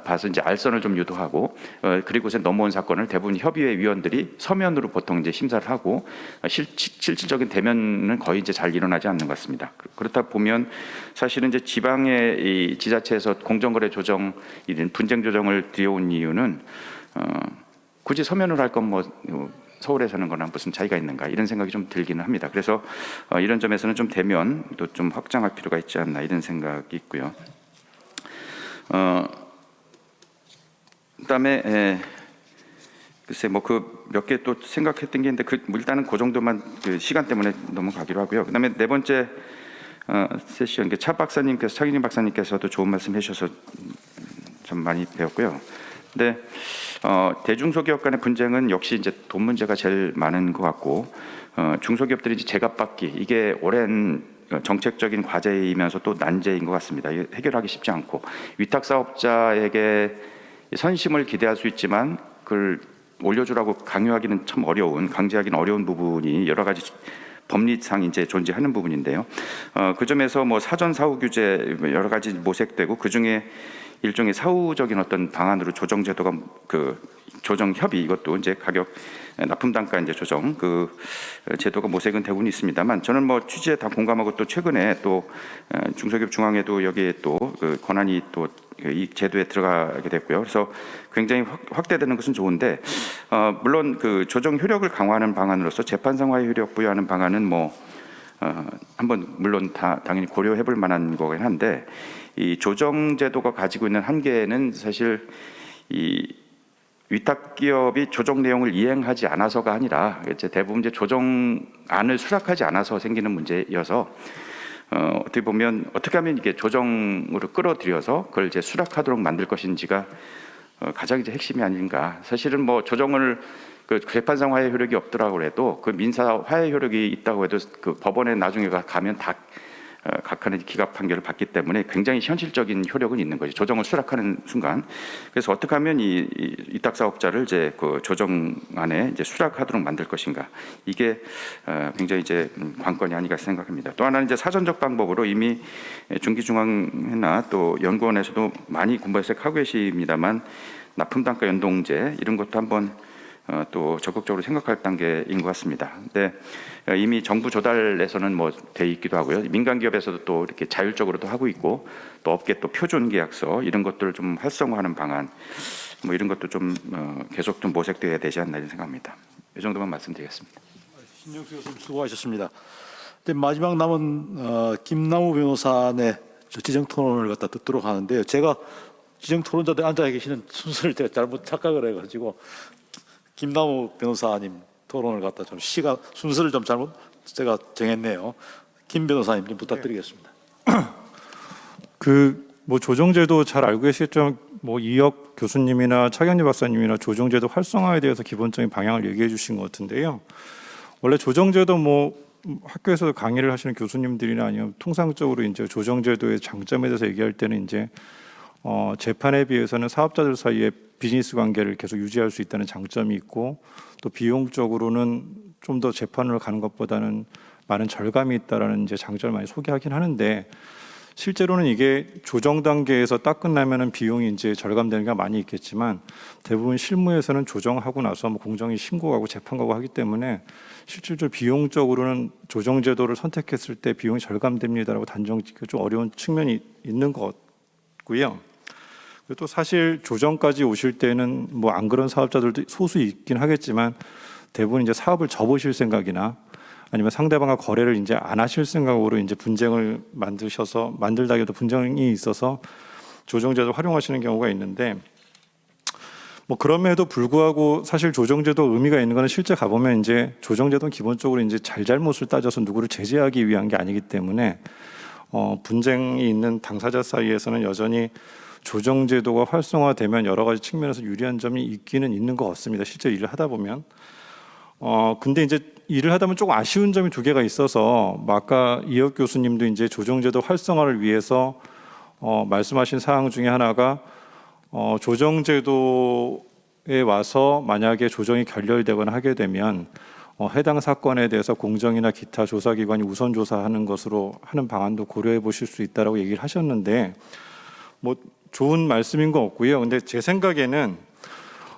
봐서 이제 알선을 좀 유도하고 그리고서 넘어온 사건을 대부분 협의회 위원들이 서면으로 보통 이제 심사를 하고 실질적인 대면은 거의 이제 잘 일어나지 않는 것 같습니다. 그렇다 보면 사실은 이제 지방의 이 지자체에서 공정거래 조정 이런 분쟁 조정을 들여온 이유는 굳이 서면으로 할 건 뭐 서울에서 하는 거나 무슨 차이가 있는가 이런 생각이 좀 들기는 합니다. 그래서 이런 점에서는 좀 대면도 좀 확장할 필요가 있지 않나 이런 생각이 있고요. 그다음에 글쎄 뭐 몇 개 또 생각했던 게 있는데 일단은 그 정도만 시간 때문에 넘어가기로 하고요. 그다음에 네 번째 세션 차경진 박사님께서도 좋은 말씀 해주셔서 좀 많이 배웠고요. 근데 대중소기업 간의 분쟁은 역시 이제 돈 문제가 제일 많은 것 같고 중소기업들이 이제 제값받기 이게 오랜 정책적인 과제이면서 또 난제인 것 같습니다. 이게 해결하기 쉽지 않고 위탁 사업자에게 선심을 기대할 수 있지만 그걸 올려주라고 강요하기는 참 강제하기는 어려운 부분이 여러 가지 법리상 이제 존재하는 부분인데요. 그 점에서 뭐 사전 사후 규제 여러 가지 모색되고 그 중에 일종의 사후적인 어떤 방안으로 조정 제도가 그 조정 협의 이것도 이제 가격 납품 단가 이제 조정 그 제도가 모색은 되고는 있습니다만 저는 뭐 취지에 다 공감하고 또 최근에 또 중소기업 중앙회도 여기에 또 그 권한이 또 이 제도에 들어가게 됐고요. 그래서 굉장히 확대되는 것은 좋은데 물론 그 조정 효력을 강화하는 방안으로서 재판상화의 효력 부여하는 방안은 뭐 한번 물론 당연히 고려해볼 만한 거긴 한데 이 조정 제도가 가지고 있는 한계는 사실 이 위탁 기업이 조정 내용을 이행하지 않아서가 아니라 이제 대부분 이제 조정안을 수락하지 않아서 생기는 문제여서 어떻게 보면 어떻게 하면 이게 조정으로 끌어들여서 그걸 이제 수락하도록 만들 것인지가 가장 이제 핵심이 아닌가. 사실은 뭐 조정을 그 재판상 화해 효력이 없더라고 해도 그 민사 화해 효력이 있다고 해도 그 법원에 나중에 가면 다 각하는 기각 판결을 받기 때문에 굉장히 현실적인 효력은 있는 거죠. 조정을 수락하는 순간. 그래서 어떻게 하면 이 위탁 사업자를 이제 그 조정안에 이제 수락하도록 만들 것인가. 이게 굉장히 이제 관건이 아닌가 생각합니다. 또 하나는 이제 사전적 방법으로 이미 중기중앙회나 또 연구원에서도 많이 공부해서 하고 계십니다만 납품 단가 연동제 이런 것도 한번 또 적극적으로 생각할 단계인 것 같습니다. 근데 이미 정부 조달에서는 뭐 돼 있기도 하고요. 민간 기업에서도 또 이렇게 자율적으로도 하고 있고 또 업계 또 표준 계약서 이런 것들을 좀 활성화하는 방안 뭐 이런 것도 좀 계속 좀 모색돼야 되지 않나 이런 생각합니다. 이 정도만 말씀드리겠습니다. 신정수 교수님 수고하셨습니다. 이제 마지막 남은 김남우 변호사의 지정 토론을 갖다 듣도록 하는데요. 제가 지정 토론자들 앉아 계시는 순서를 제가 잘못 착각을 해가지고 김남우 변호사님 토론을 갖다 좀 시간 순서를 좀 잘못 제가 정했네요. 김 변호사님 좀 부탁드리겠습니다. 뭐 조정제도 잘 알고 계시겠지만 뭐 이혁 교수님이나 차경리 박사님이나 조정제도 활성화에 대해서 기본적인 방향을 얘기해 주신 것 같은데요. 원래 조정제도 뭐 학교에서 강의를 하시는 교수님들이나 아니면 통상적으로 이제 조정제도의 장점에 대해서 얘기할 때는 이제 재판에 비해서는 사업자들 사이에 비즈니스 관계를 계속 유지할 수 있다는 장점이 있고 또 비용적으로는 좀 더 재판으로 가는 것보다는 많은 절감이 있다라는 이제 장점을 많이 소개하긴 하는데 실제로는 이게 조정 단계에서 딱 끝나면은 비용이 이제 절감되는 게 많이 있겠지만 대부분 실무에서는 조정하고 나서 뭐 공정위 신고하고 재판 가고 하기 때문에 실질적으로 비용적으로는 조정 제도를 선택했을 때 비용이 절감됩니다라고 단정 짓기 좀 어려운 측면이 있는 것 같고요. 또 사실 조정까지 오실 때는 뭐 안 그런 사업자들도 소수 있긴 하겠지만 대부분 이제 사업을 접으실 생각이나 아니면 상대방과 거래를 이제 안 하실 생각으로 이제 분쟁을 만들다기도 분쟁이 있어서 조정제도 활용하시는 경우가 있는데 뭐 그럼에도 불구하고 사실 조정제도 의미가 있는 거는 실제 가보면 이제 조정제도는 기본적으로 이제 잘잘못을 따져서 누구를 제재하기 위한 게 아니기 때문에 분쟁이 있는 당사자 사이에서는 여전히 조정제도가 활성화되면 여러 가지 측면에서 유리한 점이 있기는 있는 것 같습니다. 실제 일을 하다 보면. 근데 이제 일을 하다 보면 조금 아쉬운 점이 두 개가 있어서 뭐 아까 이혁 교수님도 이제 조정제도 활성화를 위해서 말씀하신 사항 중에 하나가 조정제도에 와서 만약에 조정이 결렬되거나 하게 되면 해당 사건에 대해서 공정이나 기타 조사기관이 우선 조사하는 것으로 하는 방안도 고려해 보실 수 있다라고 얘기를 하셨는데 뭐 좋은 말씀인 것 같고요. 근데 제 생각에는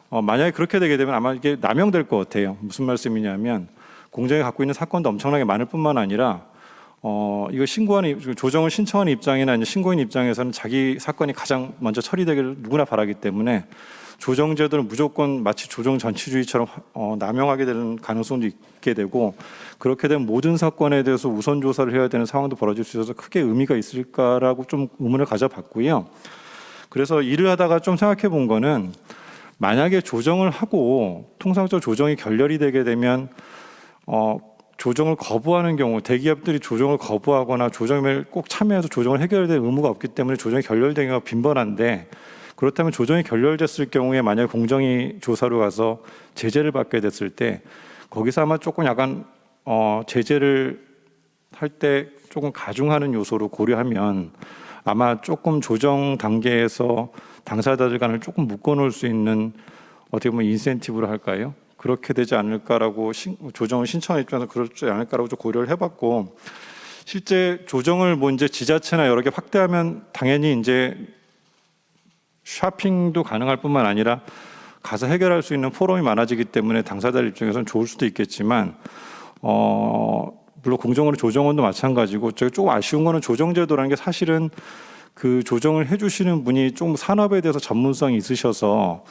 만약에 그렇게 되게 되면 아마 이게 남용될 것 같아요. 무슨 말씀이냐면 공정이 갖고 있는 사건도 엄청나게 많을 뿐만 아니라 이거 신고하는 조정을 신청하는 입장이나 아니면 신고인 입장에서는 자기 사건이 가장 먼저 처리되기를 누구나 바라기 때문에 조정제도를 무조건 마치 조정 전치주의처럼 남용하게 되는 가능성도 있게 되고 그렇게 되면 모든 사건에 대해서 우선 조사를 해야 되는 상황도 벌어질 수 있어서 크게 의미가 있을까라고 좀 의문을 가져봤고요. 그래서 일을 하다가 좀 생각해 본 거는 만약에 조정을 하고 통상적으로 조정이 결렬이 되게 되면 조정을 거부하는 경우 대기업들이 조정을 거부하거나 조정에 꼭 참여해서 조정을 해결될 의무가 없기 때문에 조정이 결렬된 경우가 빈번한데 그렇다면 조정이 결렬됐을 경우에 만약에 공정위 조사로 가서 제재를 받게 됐을 때 거기서 아마 조금 약간 제재를 할 때 조금 가중하는 요소로 고려하면 아마 조금 조정 단계에서 당사자들 간을 조금 묶어놓을 수 있는 어떻게 보면 인센티브로 할까요? 그렇게 되지 않을까라고 조정을 신청한 입장에서 그렇지 않을까라고 좀 고려를 해봤고, 실제 조정을 뭐 이제 지자체나 여러 개 확대하면 당연히 이제 쇼핑도 가능할 뿐만 아니라 가서 해결할 수 있는 포럼이 많아지기 때문에 당사자들 입장에서는 좋을 수도 있겠지만, 물론 공정거래 조정원도 마찬가지고, 제가 조금 아쉬운 거는 조정제도라는 게 사실은 그 조정을 해주시는 분이 좀 산업에 대해서 전문성이 있으셔서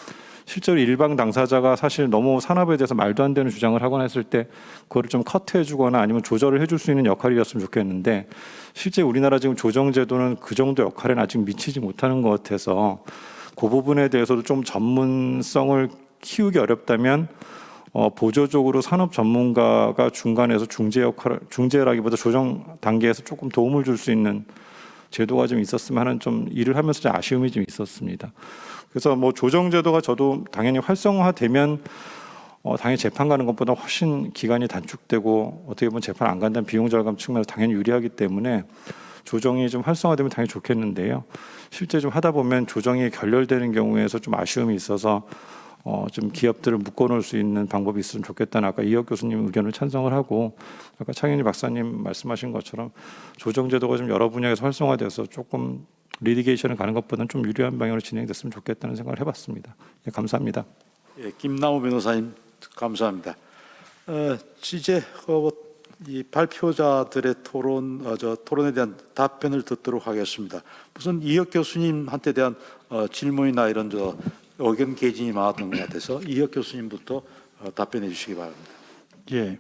실제로 일반 당사자가 사실 너무 산업에 대해서 말도 안 되는 주장을 하거나 했을 때 그거를 좀 커트해주거나 아니면 조절을 해줄 수 있는 역할이었으면 좋겠는데, 실제 우리나라 지금 조정제도는 그 정도 역할에는 아직 미치지 못하는 것 같아서 그 부분에 대해서도 좀 전문성을 키우기 어렵다면 보조적으로 산업 전문가가 중간에서 중재라기보다 조정 단계에서 조금 도움을 줄 수 있는 제도가 좀 있었으면 하는 좀 일을 하면서 좀 아쉬움이 좀 있었습니다. 그래서 뭐 조정제도가 저도 당연히 활성화되면 당연히 재판 가는 것보다 훨씬 기간이 단축되고 어떻게 보면 재판 안 간다는 비용 절감 측면에서 당연히 유리하기 때문에 조정이 좀 활성화되면 당연히 좋겠는데요. 실제 좀 하다 보면 조정이 결렬되는 경우에서 좀 아쉬움이 있어서 좀 기업들을 묶어놓을 수 있는 방법이 있으면 좋겠다는 아까 이혁 교수님 의견을 찬성을 하고, 아까 창현희 박사님 말씀하신 것처럼 조정제도가 좀 여러 분야에서 활성화돼서 조금 리티게이션을 가는 것보다는 좀 유리한 방향으로 진행됐으면 좋겠다는 생각을 해봤습니다. 예, 감사합니다. 예, 김남우 변호사님 감사합니다. 이제 이 발표자들의 토론에 대한 답변을 듣도록 하겠습니다. 우선 이혁 교수님한테 대한 질문이나 이런 의견 개진이 많았던 것 같아서 이혁 교수님부터 답변해 주시기 바랍니다. 예,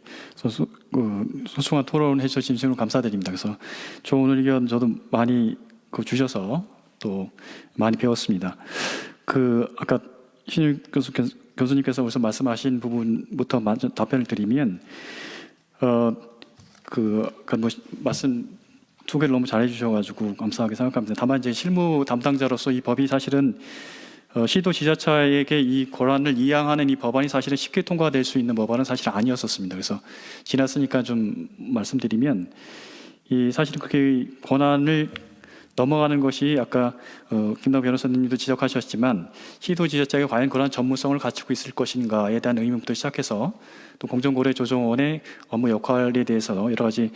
소중한 토론해 주신 진심으로 감사드립니다. 그래서 좋은 의견 저도 많이 주셔서 또 많이 배웠습니다. 아까 신윤 교수님께서 우선 말씀하신 부분부터 먼저 답변을 드리면, 말씀 두 개를 너무 잘해 주셔가지고 감사하게 생각합니다. 다만 이제 실무 담당자로서 이 법이 사실은 시도 지자체에게 이 권한을 이양하는 이 법안이 사실은 쉽게 통과될 수 있는 법안은 사실 아니었었습니다. 그래서 지났으니까 좀 말씀드리면, 이 사실은 그렇게 권한을 넘어가는 것이 아까 김남우 변호사님도 지적하셨지만 시도 지자체가 과연 그런 전문성을 갖추고 있을 것인가에 대한 의문부터 시작해서 또 공정거래조정원의 업무 역할에 대해서 여러 가지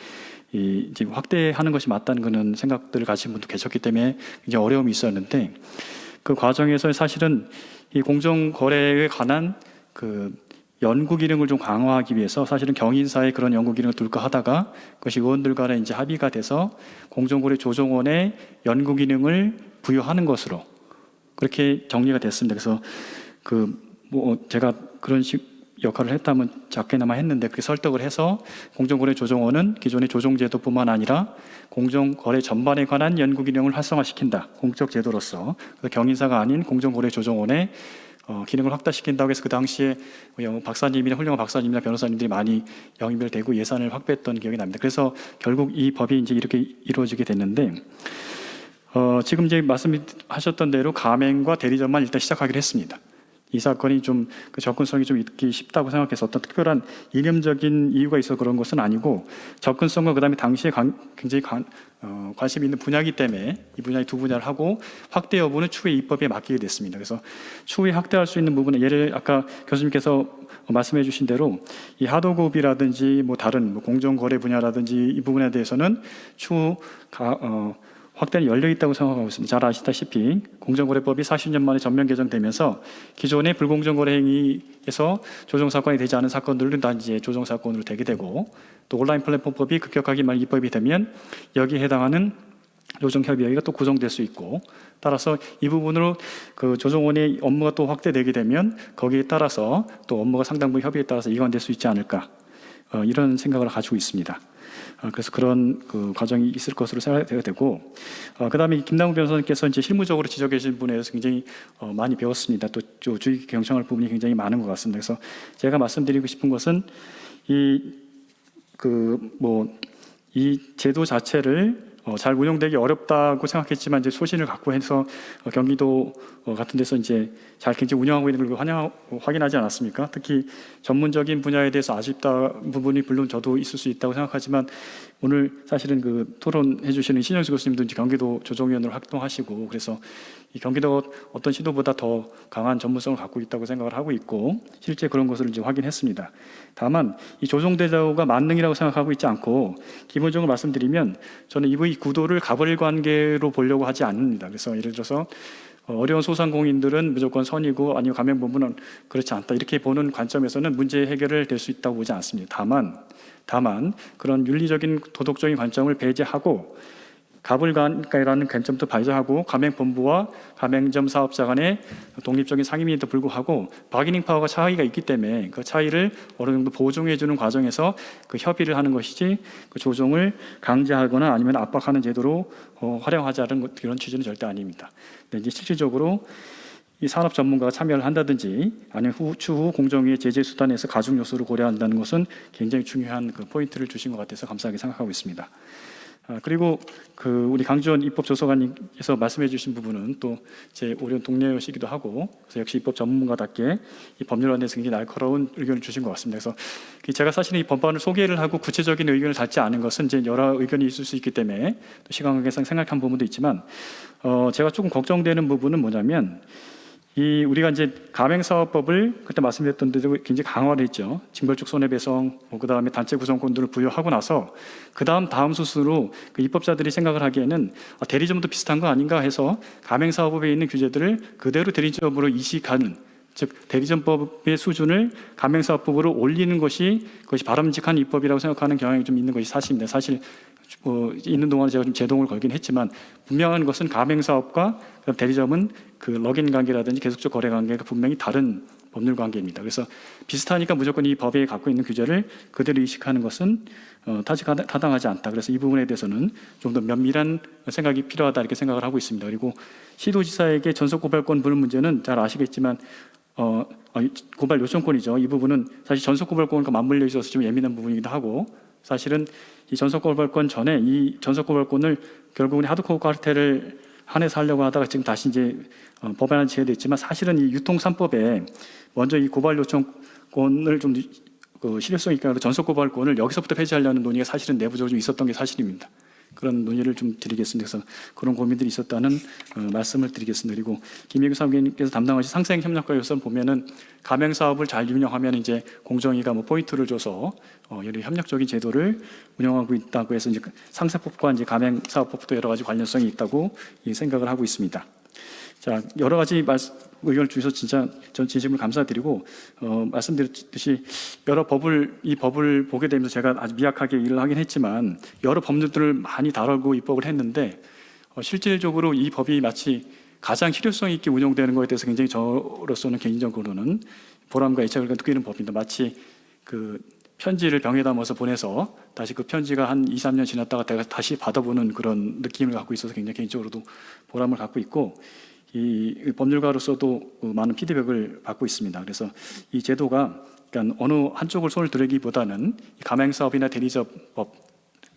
이제 확대하는 것이 맞다는 그런 생각들을 가진 분도 계셨기 때문에 이제 어려움이 있었는데, 그 과정에서 사실은 이 공정거래에 관한 연구 기능을 좀 강화하기 위해서 사실은 경인사에 그런 연구 기능을 둘까 하다가 그것이 의원들 간에 이제 합의가 돼서 공정거래조정원의 연구 기능을 부여하는 것으로 그렇게 정리가 됐습니다. 그래서 제가 그런 역할을 했다면 작게나마 했는데 그렇게 설득을 해서 공정거래조정원은 기존의 조정제도뿐만 아니라 공정거래 전반에 관한 연구 기능을 활성화시킨다. 공적 제도로서 경인사가 아닌 공정거래조정원의 기능을 확대시킨다고 해서 그 당시에 박사님이나 훌륭한 박사님이나 변호사님들이 많이 영입을 되고 예산을 확보했던 기억이 납니다. 그래서 결국 이 법이 이제 이렇게 이루어지게 됐는데, 지금 이제 말씀하셨던 대로 가맹과 대리점만 일단 시작하기로 했습니다. 이 사건이 좀 접근성이 좀 있기 쉽다고 생각해서 어떤 특별한 이념적인 이유가 있어 그런 것은 아니고, 접근성과 그다음에 당시에 굉장히 관심 있는 분야이기 때문에 이 분야의 두 분야를 하고 확대 여부는 추후에 입법에 맡기게 됐습니다. 그래서 추후에 확대할 수 있는 부분은 아까 교수님께서 말씀해 주신 대로 이 하도급이라든지 다른 공정거래 분야라든지 이 부분에 대해서는 추후 확대는 열려 있다고 생각하고 있습니다. 잘 아시다시피 공정거래법이 40년 만에 전면 개정되면서 기존의 불공정거래 행위에서 조정사건이 되지 않은 사건들은 다 이제 조정사건으로 되게 되고, 또 온라인 플랫폼법이 급격하게 만약 입법이 되면 여기에 해당하는 조정협의회가 또 구성될 수 있고, 따라서 이 부분으로 조정원의 업무가 또 확대되게 되면 거기에 따라서 또 업무가 상당 부분 협의에 따라서 이관될 수 있지 않을까, 이런 생각을 가지고 있습니다. 그래서 그런 과정이 있을 것으로 생각이 되고, 그다음에 김남우 변호사님께서 이제 실무적으로 지적해 주신 부분에 대해서 굉장히 많이 배웠습니다. 또 주의 경청할 부분이 굉장히 많은 것 같습니다. 그래서 제가 말씀드리고 싶은 것은 이 제도 자체를 잘 운영되기 어렵다고 생각했지만 이제 소신을 갖고 해서 경기도 같은 데서 이제 잘 굉장히 운영하고 있는 걸 확인하지 않았습니까? 특히 전문적인 분야에 대해서 아쉽다 부분이 물론 저도 있을 수 있다고 생각하지만, 오늘 사실은 토론해 주시는 신영수 교수님도 이제 경기도 조정위원으로 활동하시고, 그래서 이 경기도가 어떤 시도보다 더 강한 전문성을 갖고 있다고 생각을 하고 있고 실제 그런 것을 이제 확인했습니다. 다만 이 조정제도가 만능이라고 생각하고 있지 않고 기본적으로 말씀드리면 저는 이 구도를 가불관계로 보려고 하지 않습니다. 그래서 예를 들어서 어려운 소상공인들은 무조건 선이고 아니면 가맹본부는 그렇지 않다 이렇게 보는 관점에서는 문제 해결을 될 수 있다고 보지 않습니다. 다만 그런 윤리적인 도덕적인 관점을 배제하고 가불관계라는 관점도 발전하고 가맹본부와 가맹점 사업자 간의 독립적인 상임위에도 불구하고 바기닝 파워가 차이가 있기 때문에 그 차이를 어느 정도 보존해주는 과정에서 그 협의를 하는 것이지 그 조정을 강제하거나 아니면 압박하는 제도로 활용하자는 그런 취지는 절대 아닙니다. 근데 이제 실질적으로 이 산업 전문가가 참여를 한다든지 아니면 추후 공정위의 제재 수단에서 가중 요소를 고려한다는 것은 굉장히 중요한 그 포인트를 주신 것 같아서 감사하게 생각하고 있습니다. 그리고 우리 강주원 입법조사관님께서 말씀해주신 부분은 또 제 오랜 동료이시기도 하고 그래서 역시 입법 전문가답게 이 법률안에 대해서 굉장히 날카로운 의견을 주신 것 같습니다. 그래서 제가 사실 이 법안을 소개를 하고 구체적인 의견을 갖지 않은 것은 이제 여러 의견이 있을 수 있기 때문에 또 시간 관계상 생각한 부분도 있지만 제가 조금 걱정되는 부분은 뭐냐면 우리가 이제 가맹사업법을 그때 말씀드렸던 데도 굉장히 강화를 했죠. 징벌적 손해배상, 그다음에 단체 구성권들을 부여하고 나서 다음 수순으로 그 입법자들이 생각을 하기에는 대리점도 비슷한 거 아닌가 해서 가맹사업법에 있는 규제들을 그대로 대리점으로 이식하는, 즉 대리점법의 수준을 가맹사업법으로 올리는 그것이 바람직한 입법이라고 생각하는 경향이 좀 있는 것이 사실입니다. 사실 있는 동안 제가 좀 제동을 걸긴 했지만 분명한 것은 가맹사업과 대리점은 그 럭인 관계라든지 계속적 거래 관계가 분명히 다른 법률 관계입니다. 그래서 비슷하니까 무조건 이 법에 갖고 있는 규제를 그대로 이식하는 것은 타당하지 않다. 그래서 이 부분에 대해서는 좀 더 면밀한 생각이 필요하다 이렇게 생각을 하고 있습니다. 그리고 시도지사에게 전속고발권 부는 문제는 잘 아시겠지만 고발 요청권이죠. 이 부분은 사실 전속고발권과 맞물려 있어서 좀 예민한 부분이기도 하고 사실은 이 전속고발권 전에 이 전속고발권을 결국은 하드코어 카르텔을 한해서 하려고 하다가 지금 다시 이제 법안이 제외됐지만 사실은 이 유통 3법에 먼저 이 고발 요청권을 좀 실효성 있게 전속고발권을 여기서부터 폐지하려는 논의가 사실은 내부적으로 좀 있었던 게 사실입니다. 그런 논의를 좀 드리겠습니다. 그래서 그런 고민들이 있었다는 말씀을 드리겠습니다. 그리고 김혜규 사무총장님께서 담당하신 상생협력과 요소를 보면은 가맹사업을 잘 운영하면 이제 공정위가 포인트를 줘서 이런 협력적인 제도를 운영하고 있다고 해서 이제 상세법과 이제 가맹사업법도 여러 가지 관련성이 있다고 생각을 하고 있습니다. 자, 여러 가지 의견을 주셔서 진짜 전 진심으로 감사드리고 말씀드렸듯이 이 법을 보게 되면서 제가 아주 미약하게 일을 하긴 했지만 여러 법률들을 많이 다루고 입법을 했는데 실질적으로 이 법이 마치 가장 실효성 있게 운용되는 것에 대해서 굉장히 저로서는 개인적으로는 보람과 애착을 느끼는 법입니다. 마치 그 편지를 병에 담아서 보내서 다시 그 편지가 한 2, 3년 지났다가 내가 다시 받아보는 그런 느낌을 갖고 있어서 굉장히 개인적으로도 보람을 갖고 있고 이 법률가로서도 많은 피드백을 받고 있습니다. 그래서 이 제도가 그러니까 어느 한쪽을 손을 들기보다는 가맹사업이나 대리점법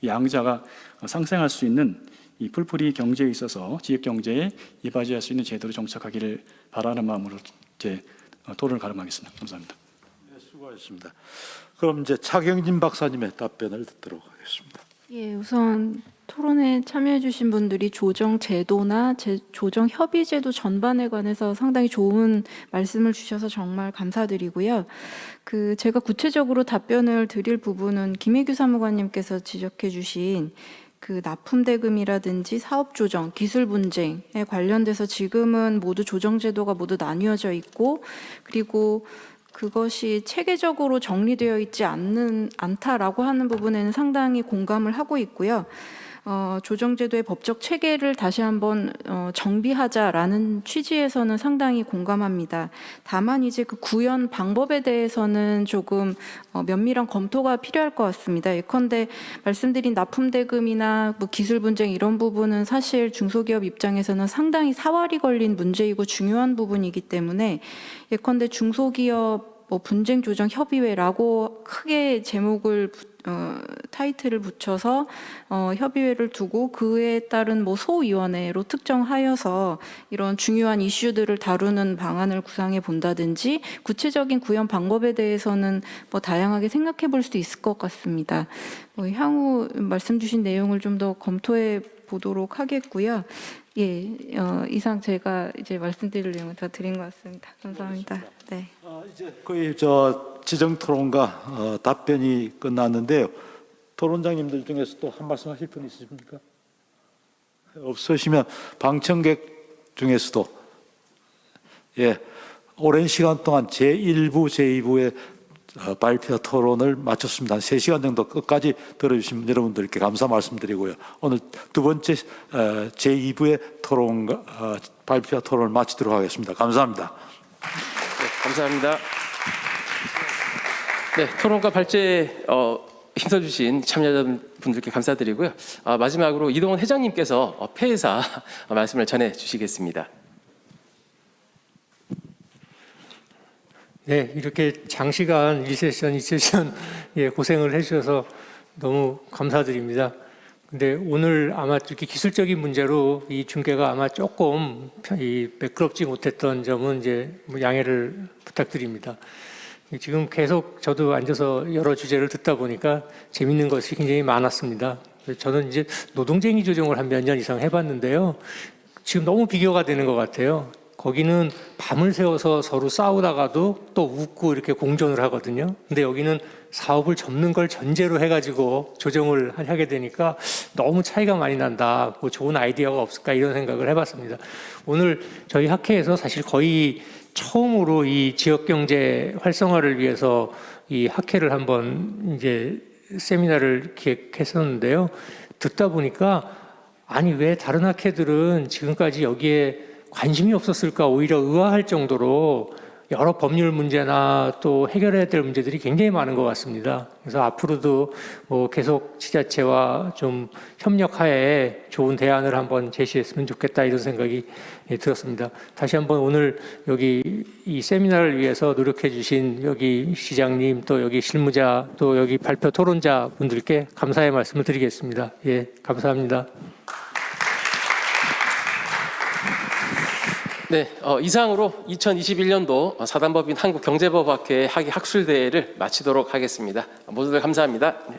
양자가 상생할 수 있는 이 풀뿌리 경제에 있어서 지역 경제에 이바지할 수 있는 제도를 정착하기를 바라는 마음으로 제 토론을 가름하겠습니다. 감사합니다. 네, 수고하셨습니다. 그럼 이제 차경진 박사님의 답변을 듣도록 하겠습니다. 예, 우선 토론에 참여해 주신 분들이 조정 제도나 조정 협의 제도 전반에 관해서 상당히 좋은 말씀을 주셔서 정말 감사드리고요. 제가 구체적으로 답변을 드릴 부분은 김혜규 사무관님께서 지적해 주신 납품 대금이라든지 사업 조정, 기술 분쟁에 관련돼서 지금은 모두 조정 제도가 모두 나뉘어져 있고 그리고 그것이 체계적으로 정리되어 있지 않다라고 하는 부분에는 상당히 공감을 하고 있고요. 조정제도의 법적 체계를 다시 한번 정비하자라는 취지에서는 상당히 공감합니다. 다만 이제 그 구현 방법에 대해서는 조금 면밀한 검토가 필요할 것 같습니다. 예컨대 말씀드린 납품대금이나 기술 분쟁 이런 부분은 사실 중소기업 입장에서는 상당히 사활이 걸린 문제이고 중요한 부분이기 때문에 예컨대 중소기업 분쟁 조정 협의회라고 크게 제목을 타이틀을 붙여서 협의회를 두고 그에 따른 뭐 소위원회로 특정하여서 이런 중요한 이슈들을 다루는 방안을 구상해 본다든지 구체적인 구현 방법에 대해서는 뭐 다양하게 생각해 볼 수도 있을 것 같습니다. 향후 말씀 주신 내용을 좀 더 검토해 보도록 하겠고요. 예, 이상 제가 이제 말씀드릴 내용을 다 드린 것 같습니다. 감사합니다. 네. 이제 거의 지정 토론과 답변이 끝났는데요. 토론장님들 중에서 또 한 말씀 하실 분 있으십니까? 없으시면 방청객 중에서도 예, 오랜 시간 동안 제1부, 제2부의 발표 토론을 마쳤습니다. 한 3시간 정도 끝까지 들어주신 여러분들께 감사 말씀드리고요. 오늘 두 번째 제2부의 토론과 발표 토론을 마치도록 하겠습니다. 감사합니다. 네, 감사합니다. 네, 토론과 발제에 힘써주신 참여자분들께 감사드리고요. 마지막으로 이동원 회장님께서 폐회사 말씀을 전해주시겠습니다. 네, 이렇게 장시간 1세션, 2세션 예, 고생을 해주셔서 너무 감사드립니다. 근데 오늘 아마 이렇게 기술적인 문제로 이 중계가 아마 조금 매끄럽지 못했던 점은 이제 뭐 양해를 부탁드립니다. 지금 계속 저도 앉아서 여러 주제를 듣다 보니까 재밌는 것이 굉장히 많았습니다. 저는 이제 노동쟁이 조정을 한 몇 년 이상 해봤는데요. 지금 너무 비교가 되는 것 같아요. 거기는 밤을 새워서 서로 싸우다가도 또 웃고 이렇게 공존을 하거든요. 근데 여기는 사업을 접는 걸 전제로 해가지고 조정을 하게 되니까 너무 차이가 많이 난다. 뭐 좋은 아이디어가 없을까 이런 생각을 해봤습니다. 오늘 저희 학회에서 사실 거의 처음으로 이 지역경제 활성화를 위해서 이 학회를 한번 이제 세미나를 기획했었는데요. 듣다 보니까 아니 왜 다른 학회들은 지금까지 여기에 관심이 없었을까 오히려 의아할 정도로 여러 법률 문제나 또 해결해야 될 문제들이 굉장히 많은 것 같습니다. 그래서 앞으로도 뭐 계속 지자체와 좀 협력하에 좋은 대안을 한번 제시했으면 좋겠다 이런 생각이 들었습니다. 다시 한번 오늘 여기 이 세미나를 위해서 노력해 주신 여기 시장님 또 여기 실무자 또 여기 발표 토론자 분들께 감사의 말씀을 드리겠습니다. 예, 감사합니다. 네, 이상으로 2021년도 사단법인 한국경제법학회 학위 학술대회를 마치도록 하겠습니다. 모두들 감사합니다. 네.